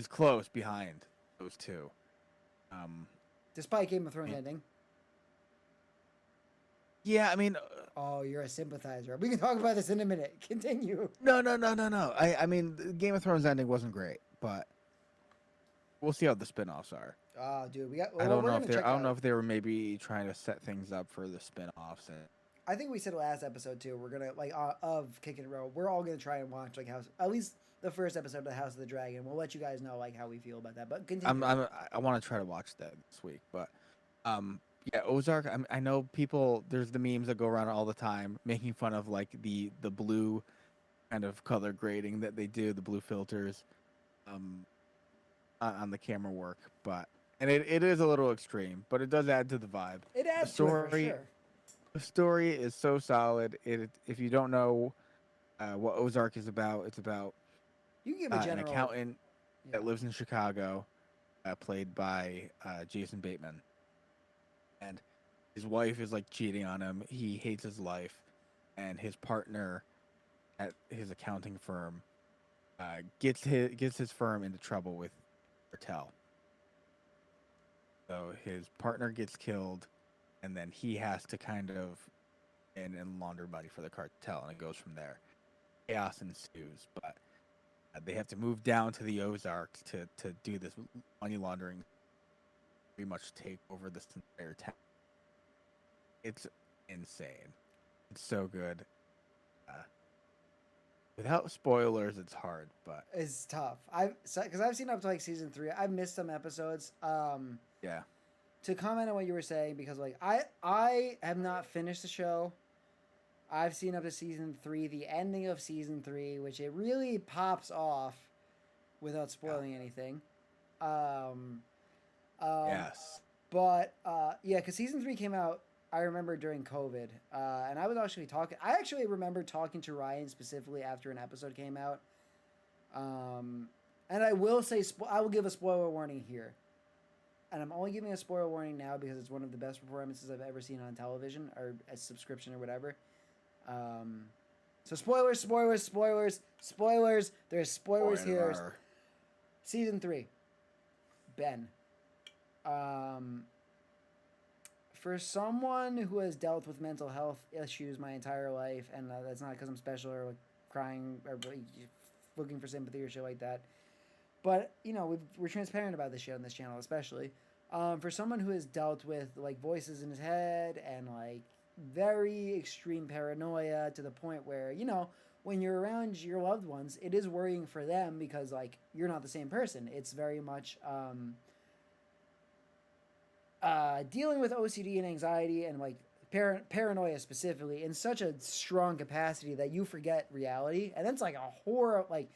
S1: close behind those two.
S2: Despite Game of Thrones ending.
S1: Yeah, I mean,
S2: oh, you're a sympathizer. We can talk about this in a minute. Continue.
S1: No. I mean, the Game of Thrones ending wasn't great, but we'll see how the spin-offs are.
S2: Oh, dude,
S1: I don't know if they were maybe trying to set things up for the spin-offs.
S2: I think we said last episode too. We're gonna of Kicking It Real. We're all gonna try and watch at least the first episode of the House of the Dragon. We'll let you guys know how we feel about that. But continue.
S1: I want to try to watch that this week, but yeah, Ozark. I know people. There's the memes that go around all the time making fun of like the blue kind of color grading that they do, the blue filters, on the camera work, and it is a little extreme, but it does add to the vibe.
S2: It adds to it for sure.
S1: The story is so solid. If you don't know what Ozark is about, it's about
S2: you can give a general,
S1: an accountant that lives in Chicago, played by Jason Bateman, and his wife is like cheating on him. He hates his life, and his partner at his accounting firm gets his firm into trouble with cartel. So his partner gets killed, and then he has to kind of in and launder money for the cartel, and it goes from there. Chaos ensues, but they have to move down to the Ozarks to do this money laundering, pretty much take over this entire town. It's insane. It's so good. Without spoilers, it's hard, but
S2: it's tough. Because I've seen up to like season 3. I've missed some episodes.
S1: Yeah.
S2: To comment on what you were saying, because like I have not finished the show. I've seen up to season 3, the ending of season 3, which it really pops off without spoiling anything.
S1: Yes.
S2: But because season 3 came out, I remember during COVID, and I was actually talking. I actually remember talking to Ryan specifically after an episode came out. And I will say, I will give a spoiler warning here. And I'm only giving a spoiler warning now because it's one of the best performances I've ever seen on television or a subscription or whatever. So spoilers. There's spoilers here. Season 3. Ben. For someone who has dealt with mental health issues my entire life, and that's not because I'm special or like crying or looking for sympathy or shit like that, but we're transparent about this shit on this channel, especially for someone who has dealt with like voices in his head and like very extreme paranoia to the point where when you're around your loved ones, it is worrying for them because like you're not the same person. It's very much dealing with OCD and anxiety and like paranoia specifically in such a strong capacity that you forget reality, and that's like a horror. Like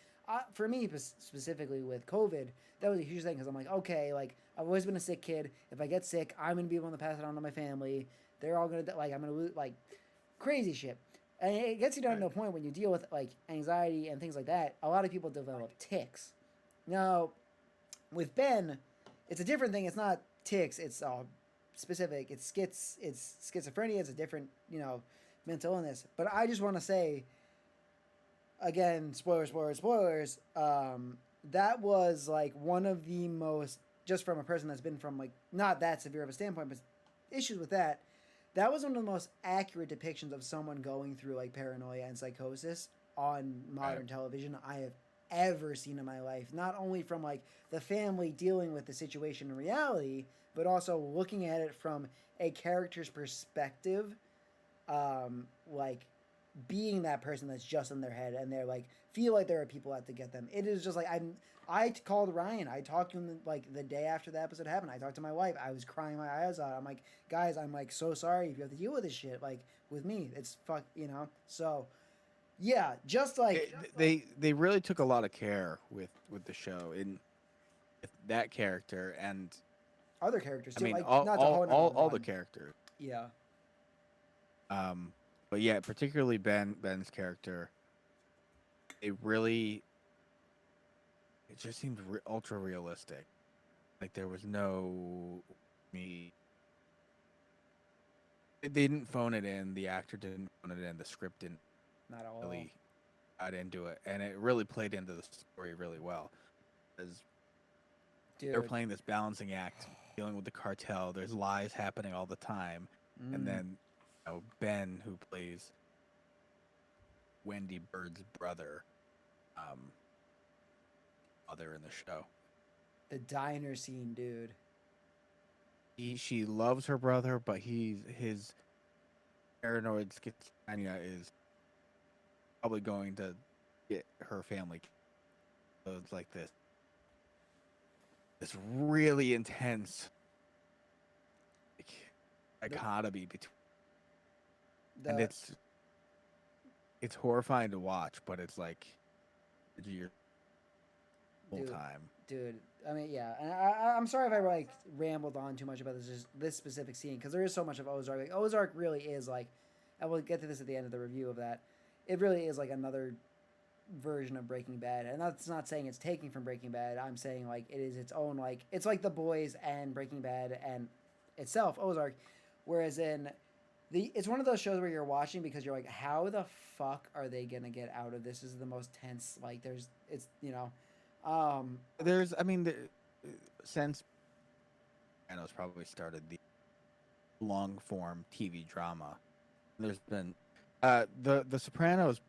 S2: for me specifically with COVID, that was a huge thing because I'm like, okay, like I've always been a sick kid. If I get sick, I'm gonna be able to pass it on to my family. They're all gonna like I'm gonna lose like crazy shit, and it gets you down to a point when you deal with like anxiety and things like that. A lot of people develop tics. Now, with Ben, it's a different thing. It's not tics. It's specific. It's schizophrenia. It's a different, mental illness. But I just want to say, again, spoilers. That was like one of the most, just from a person that's been from like not that severe of a standpoint, but issues with that. That was one of the most accurate depictions of someone going through like paranoia and psychosis on modern television I have ever seen in my life. Not only from like the family dealing with the situation in reality, but also looking at it from a character's perspective, like being that person that's just in their head and they're like feel like there are people out to get them. It is just like I called Ryan. I talked to him like the day after the episode happened. I talked to my wife. I was crying my eyes out. I'm like, guys, I'm like so sorry if you have to deal with this shit. Like with me, it's So yeah, just like
S1: they really took a lot of care with the show in that character and
S2: other characters too.
S1: I mean,
S2: like,
S1: all the characters.
S2: Yeah.
S1: But yeah, particularly Ben's character. It just seemed ultra realistic. Like there was no me. They didn't phone it in. The actor didn't phone it in. The script didn't
S2: Not at all.
S1: really got into it, and it really played into the story really well. Because they're playing this balancing act, dealing with the cartel. There's lies happening all the time, and then Ben, who plays Wendy Bird's brother, mother in the show.
S2: The diner scene, dude.
S1: She loves her brother, but his paranoid schizophrenia is probably going to get her family. So it's like this really intense dichotomy between, and it's horrifying to watch, but it's like your whole time.
S2: Dude, I mean, yeah, and I'm sorry if I like rambled on too much about this specific scene because there is so much of Ozark. Like Ozark really is like, and we'll get to this at the end of the review of that. It really is like another version of Breaking Bad, and that's not saying it's taking from Breaking Bad. I'm saying like it is its own like it's like The Boys and Breaking Bad and itself Ozark, whereas it's one of those shows where you're watching because you're like, how the fuck are they gonna get out of this? This is the most tense. Like
S1: Since Sopranos probably started the long form TV drama, there's been the Sopranos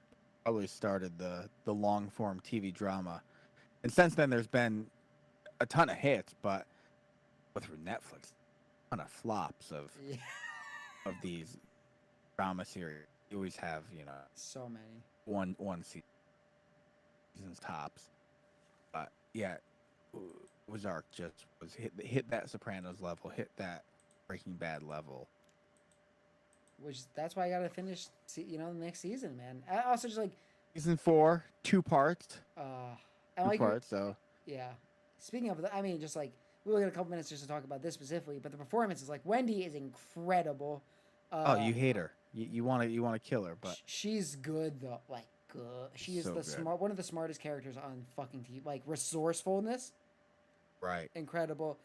S1: probably started the long form TV drama, and since then there's been a ton of hits, but through Netflix, a ton of flops of these drama series. You always have
S2: so many
S1: one seasons tops. But yeah, Ozark just was hit that Sopranos level, hit that Breaking Bad level.
S2: Which that's why I gotta finish, the next season, man. I also just like
S1: season 4, 2 parts. So
S2: yeah. Speaking of that, I mean, just like we'll get a couple minutes just to talk about this specifically, but the performance is like Wendy is incredible.
S1: You hate her. You want to kill her, but
S2: she's good though. Like good. She is
S1: so
S2: one of the smartest characters on fucking TV. Like resourcefulness.
S1: Right.
S2: Incredible.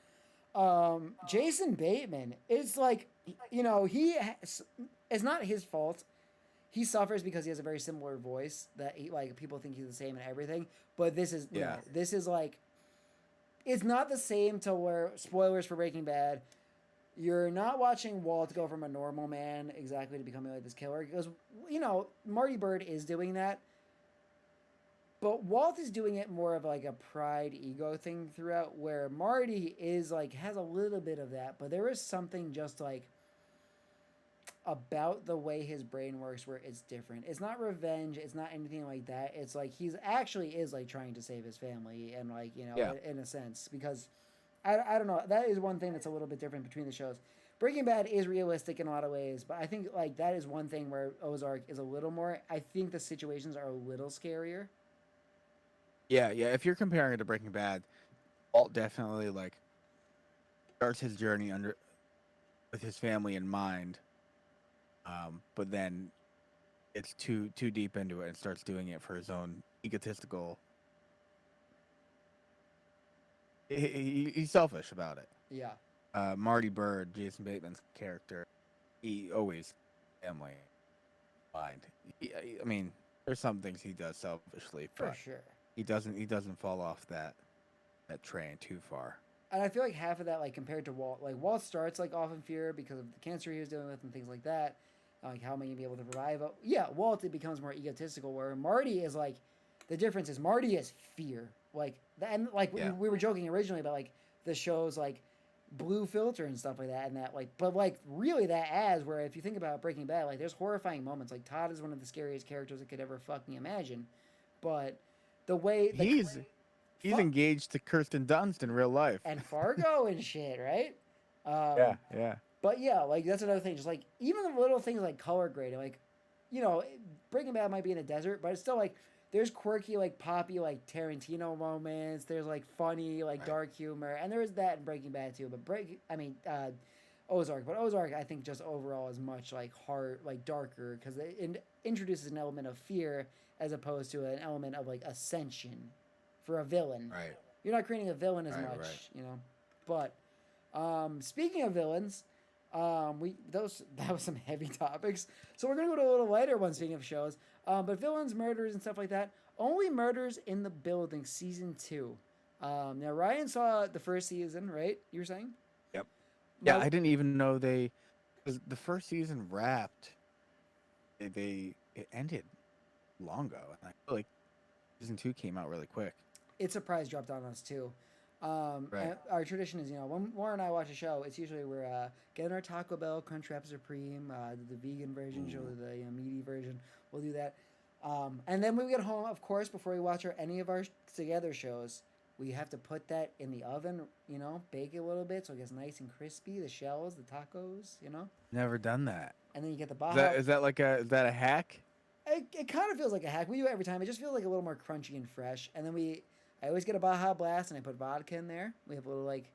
S2: Jason Bateman is like, it's not his fault. He suffers because he has a very similar voice that people think he's the same and everything. But this is, this is like, it's not the same to where, spoilers for Breaking Bad, you're not watching Walt go from a normal man exactly to becoming like this killer. Because, Marty Bird is doing that. But Walt is doing it more of like a pride ego thing throughout, where Marty is like has a little bit of that, but there is something just like about the way his brain works where it's different. It's not revenge, it's not anything like that. It's like he's actually is like trying to save his family and like, in a sense, because I don't know. That is one thing that's a little bit different between the shows. Breaking Bad is realistic in a lot of ways, but I think like that is one thing where Ozark is a little more, I think the situations are a little scarier.
S1: Yeah. If you're comparing it to Breaking Bad, Walt definitely like starts his journey with his family in mind, but then it's too deep into it and starts doing it for his own egotistical. He's selfish about it.
S2: Yeah.
S1: Marty Bird, Jason Bateman's character, he always family mind. I mean, there's some things he does selfishly,
S2: For
S1: but
S2: sure.
S1: he doesn't fall off that train too far.
S2: And I feel like half of that, like compared to Walt, like Walt starts like off in fear because of the cancer he was dealing with and things like that. Like how am I gonna be able to survive? Yeah, Walt it becomes more egotistical. Where Marty is like, the difference is Marty is fear. Like and like
S1: Yeah.
S2: we were joking originally about like the show's like blue filter and stuff like that, and that like, but like really that adds where if you think about Breaking Bad, like there's horrifying moments. Like Todd is one of the scariest characters I could ever fucking imagine, but the way the
S1: He's engaged to Kirsten Dunst in real life.
S2: and Fargo and shit, right?
S1: Yeah.
S2: But yeah, like that's another thing. Just like even the little things like color grading, like you know, Breaking Bad might be in a desert, but it's still like there's quirky, like poppy, like Tarantino moments. There's like funny, like dark humor, and there is that in Breaking Bad too. But Ozark, but Ozark I think just overall is much like hard, like darker because it introduces an element of fear as opposed to an element of like ascension for a villain.
S1: Right.
S2: You're not creating a villain as
S1: Right,
S2: much,
S1: right.
S2: you know. But speaking of villains, that was some heavy topics. So we're gonna go to a little lighter one. Speaking of shows, but villains, murders, and stuff like that. Only Murders in the Building season 2. Now Ryan saw the first season, right? You were saying?
S1: Yep.
S2: Now,
S1: Yeah, I didn't even know because the first season wrapped. It ended long ago, and I feel like season 2 came out really quick.
S2: it surprise dropped on us too.
S1: Right.
S2: And our tradition is, you know, when Laura and I watch a show, it's usually we're getting our Taco Bell Crunchwrap Supreme, the vegan version, usually the meaty version. We'll do that. And then when we get home, of course, before we watch any of our together shows, we have to put that in the oven, you know, bake it a little bit so it gets nice and crispy, the shells, the tacos, you know.
S1: Never done that.
S2: And then you get the Baja.
S1: Is that a hack?
S2: It kind of feels like a hack. We do it every time. It just feels like a little more crunchy and fresh. And then I always get a Baja Blast and I put vodka in there. We have a little like,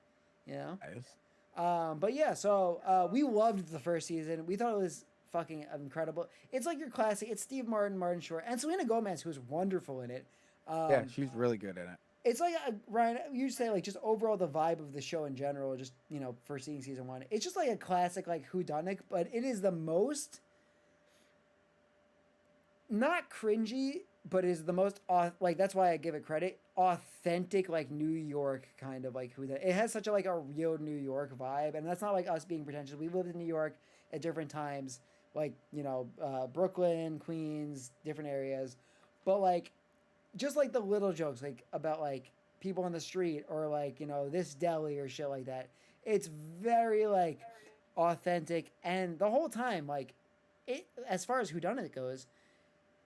S2: you know.
S1: Nice.
S2: But yeah, so we loved the first season. We thought it was fucking incredible. It's like your classic. It's Steve Martin, Martin Short, and Selena Gomez, who's wonderful in it.
S1: Yeah, she's really good in it.
S2: It's like Ryan. You say like just overall the vibe of the show in general. Just you know, for seeing season 1, it's just like a classic like whodunit, but it is the most not cringy, but it is the most like that's why I give it credit. Authentic like New York kind of like whodunit. It has such a like a real New York vibe, and that's not like us being pretentious. We lived in New York at different times, like you know Brooklyn, Queens, different areas, but like just like the little jokes like about like people on the street or like you know this deli or shit like that. It's very like authentic, and the whole time like it as far as whodunit goes,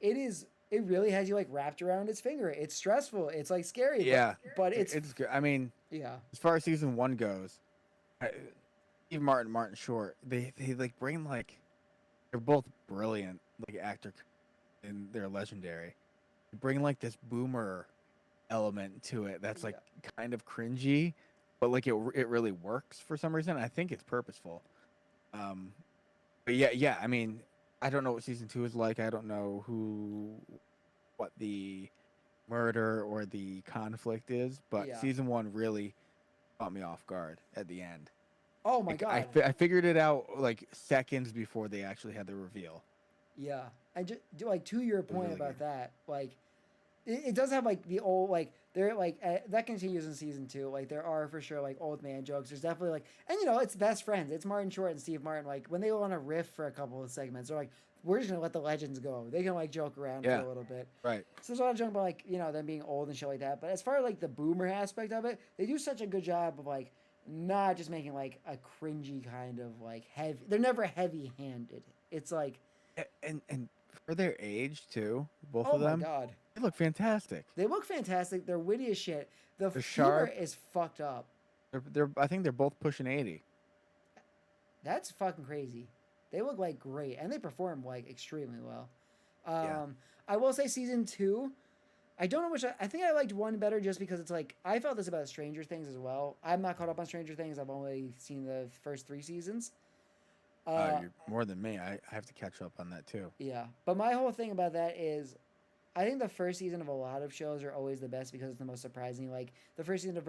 S2: it really has you like wrapped around its finger. It's stressful. It's like scary.
S1: Yeah,
S2: but it's
S1: good. I mean,
S2: yeah.
S1: as far as season 1 goes, Steve Martin, Martin Short, they like bring like they're both brilliant like actor, and they're legendary. They bring like this boomer element to it that's like kind of cringy, but like it really works for some reason. I think it's purposeful. But yeah. I mean, I don't know what season 2 is like. I don't know what the murder or the conflict is, but season 1 really caught me off guard at the end.
S2: Oh my god!
S1: I figured it out like seconds before they actually had the reveal.
S2: Yeah, I just like to your point
S1: really
S2: about
S1: good.
S2: that. Like, it does have like the old like there like that continues in season 2. Like there are for sure like old man jokes. There's definitely like and you know it's best friends. It's Martin Short and Steve Martin. Like when they go on a riff for a couple of segments, they're like we're just gonna let the legends go. They can like joke around for a little bit.
S1: Right.
S2: So there's a lot of joke about like you know them being old and shit like that. But as far as like the boomer aspect of it, they do such a good job of like not just making like a cringy kind of like heavy. They're never heavy handed. It's like
S1: And for their age too, both
S2: oh
S1: of them.
S2: my god.
S1: They look fantastic.
S2: They look fantastic. They're witty as shit. The humor
S1: sharp.
S2: is fucked up.
S1: I think they're both pushing 80.
S2: That's fucking crazy. They look like great, and they perform like extremely well. I will say season 2. I don't know which. I think I liked 1 better just because it's like I felt this about Stranger Things as well. I'm not caught up on Stranger Things. I've only seen the first 3 seasons.
S1: You're more than me. I have to catch up on that too.
S2: Yeah, but my whole thing about that is I think the first season of a lot of shows are always the best because it's the most surprising. Like the first season of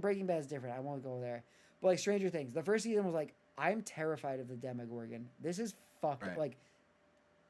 S2: Breaking Bad is different. I won't go there, But like Stranger Things, the first season was like, I'm terrified of the Demogorgon. This is fucked.
S1: Right.
S2: Like,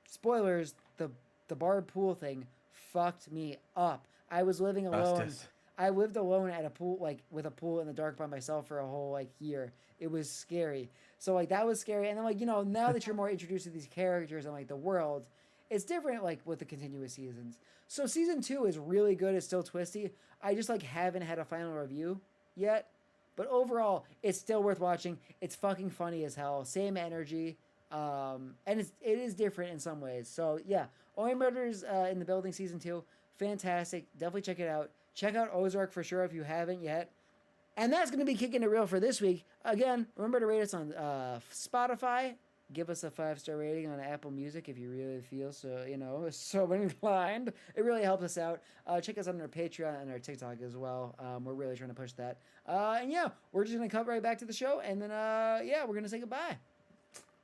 S2: spoilers, the barred pool thing fucked me up. I was living alone.
S1: Justice.
S2: I lived alone at a pool, like with a pool in the dark by myself for a whole like year. It was scary. So like that was scary. And then like, you know, now that you're more introduced to these characters and like the world, it's different like with the continuous seasons. So season 2 is really good. It's still twisty. I just like haven't had a final review yet. But overall, it's still worth watching. It's fucking funny as hell. Same energy. And it is different in some ways. So yeah, Only Murders in the Building season 2, fantastic. Definitely check it out. Check out Ozark for sure if you haven't yet. And that's going to be kicking it real for this week. Again, remember to rate us on Spotify. Give us a 5-star rating on Apple Music if you really feel so, you know, so inclined. It really helps us out. Check us out on our Patreon and our TikTok as well. We're really trying to push that. And yeah, we're just going to cut right back to the show. And then, yeah, we're going to say goodbye.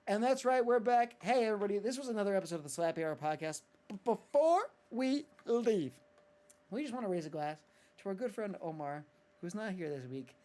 S2: And that's right, we're back. Hey, everybody, this was another episode of the SLAPPY HOUR Podcast. But before we leave, we just want to raise a glass to our good friend Omar, who's not here this week.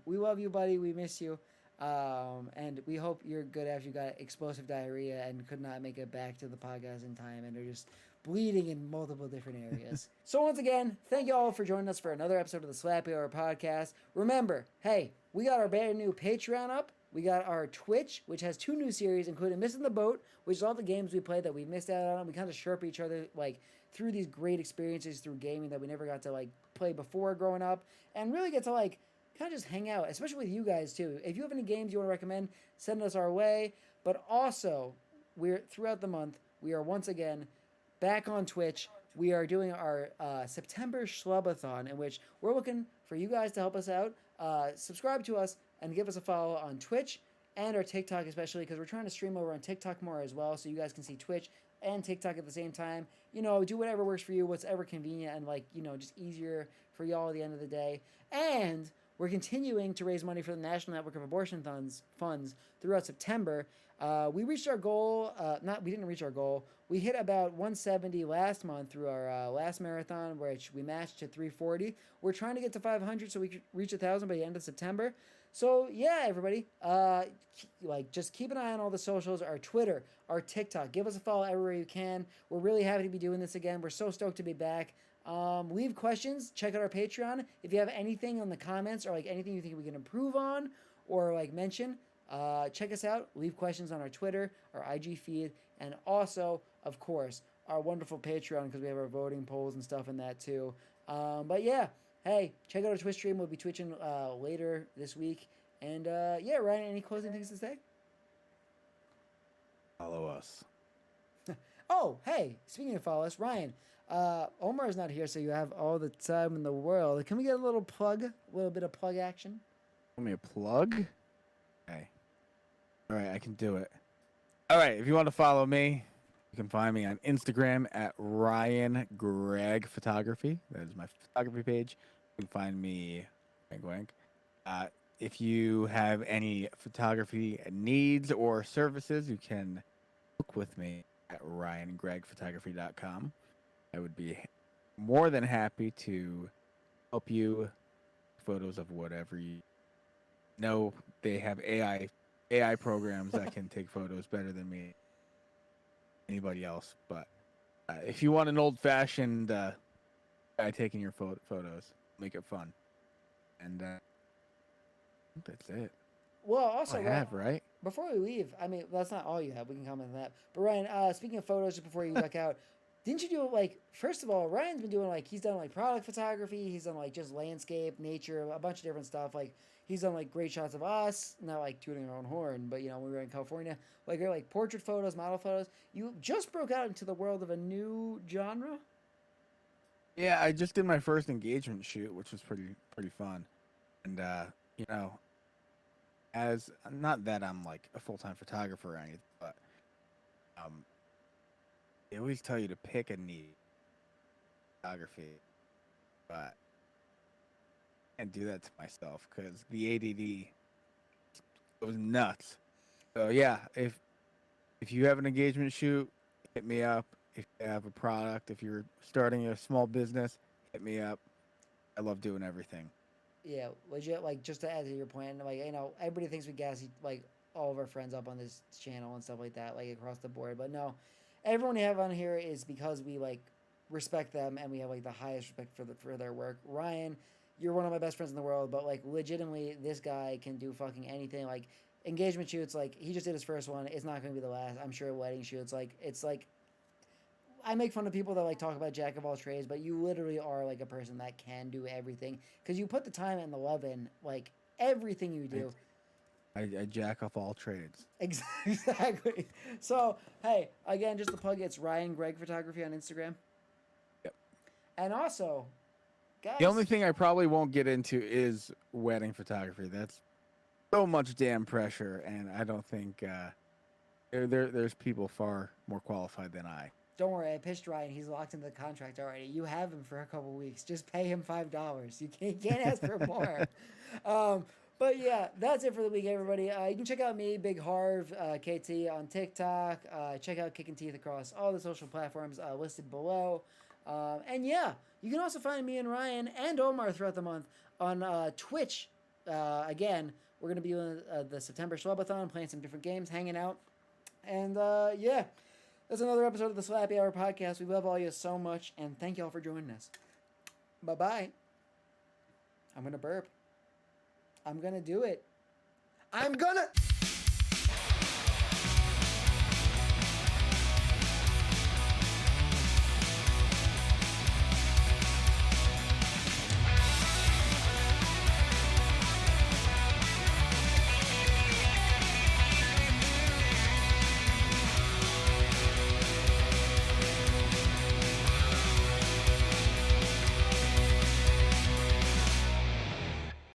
S2: We love you, buddy. We miss you. And we hope you're good after you got explosive diarrhea and could not make it back to the podcast in time and are just bleeding in multiple different areas. So once again, thank you all for joining us for another episode of the SLAPPY HOUR Podcast. Remember, hey, we got our brand new Patreon up. We got our Twitch, which has 2 new series, including Missing the Boat, which is all the games we played that we missed out on. We kind of sharp each other, like, through these great experiences through gaming that we never got to, like, play before growing up. And really get to, like, kind of just hang out, especially with you guys, too. If you have any games you want to recommend, send us our way. But also, throughout the month, we are once again back on Twitch. We are doing our September SCHLUB-A-THON, in which we're looking for you guys to help us out. Subscribe to us and give us a follow on Twitch and our TikTok, especially because we're trying to stream over on TikTok more as well, so you guys can see Twitch and TikTok at the same time. You know, do whatever works for you, whatever convenient and, like, you know, just easier for y'all at the end of the day. And we're continuing to raise money for the National Network of Abortion Funds throughout September. We reached our goal. We didn't reach our goal. We hit about 170 last month through our last marathon, which we matched to 340. We're trying to get to 500 so we could reach 1,000 by the end of September. So yeah, everybody, just keep an eye on all the socials, our Twitter, our TikTok. Give us a follow everywhere you can. We're really happy to be doing this again. We're so stoked to be back. Leave questions. Check out our Patreon. If you have anything on the comments or like anything you think we can improve on or like mention, check us out. Leave questions on our Twitter, our IG feed, and also, of course, our wonderful Patreon because we have our voting polls and stuff in that too. But yeah. Hey, check out our Twitch stream. We'll be twitching later this week. And yeah, Ryan, any closing things to say?
S1: Follow us.
S2: Oh, hey, speaking of follow us, Ryan, Omar's not here, so you have all the time in the world. Can we get a little bit of plug action?
S1: Want me a plug? Okay. All right, I can do it. All right, if you want to follow me, you can find me on Instagram at Ryan Gregg Photography. That is my photography page. You can find me, wink, wink. If you have any photography needs or services, you can book with me at RyanGreggPhotography.com. I would be more than happy to help you photos of whatever you know. They have AI programs that can take photos better than me, anybody else. But if you want an old-fashioned guy taking your photos, make it fun. And I think that's it.
S2: Well, also,
S1: I have, right?
S2: Before we leave, I mean, that's not all you have. We can comment on that. But Ryan, speaking of photos, just before you back out, didn't you do like? First of all, Ryan's been doing like he's done like product photography. He's done like just landscape, nature, a bunch of different stuff. Like he's done like great shots of us, not like tooting our own horn, but you know when we were in California, like portrait photos, model photos. You just broke out into the world of a new genre.
S1: Yeah, I just did my first engagement shoot, which was pretty fun. And you know, as not that I'm like a full-time photographer or anything, but they always tell you to pick a niche photography, but I can't do that to myself because the ADD goes nuts. So yeah, if you have an engagement shoot, hit me up. If you have a product, if you're starting a small business, hit me up. I love doing everything.
S2: Yeah, legit. Like just to add to your point, like everybody thinks we gas like all of our friends up on this channel and stuff like that, like across the board. But no, everyone we have on here is because we like respect them and we have like the highest respect for their work. Ryan, you're one of my best friends in the world, but like legitimately, this guy can do fucking anything. Like engagement shoots, like he just did his first one. It's not going to be the last. I'm sure wedding shoots, like it's like I make fun of people that like talk about jack of all trades, but you literally are like a person that can do everything because you put the time and the love in, like everything you do.
S1: I jack off all trades.
S2: Exactly. So hey, again, just the plug. It's Ryan Greg Photography on Instagram.
S1: Yep.
S2: And also, guys,
S1: The only thing I probably won't get into is wedding photography. That's so much damn pressure, and I don't think there's people far more qualified than I.
S2: don't worry. I pitched Ryan. He's locked into the contract already. You have him for a couple weeks. Just pay him $5. You can't ask for more. But yeah, that's it for the week, everybody. You can check out me, Big Harv, KT on TikTok. Check out Kicking Teeth across all the social platforms listed below. And yeah, you can also find me and Ryan and Omar throughout the month on Twitch. Again, we're going to be doing the September SCHLUB-A-THON, playing some different games, hanging out. And yeah, that's another episode of the Slappy Hour Podcast. We love all you so much, and thank y'all for joining us. Bye-bye. I'm going to burp. I'm going to do it. I'm going to...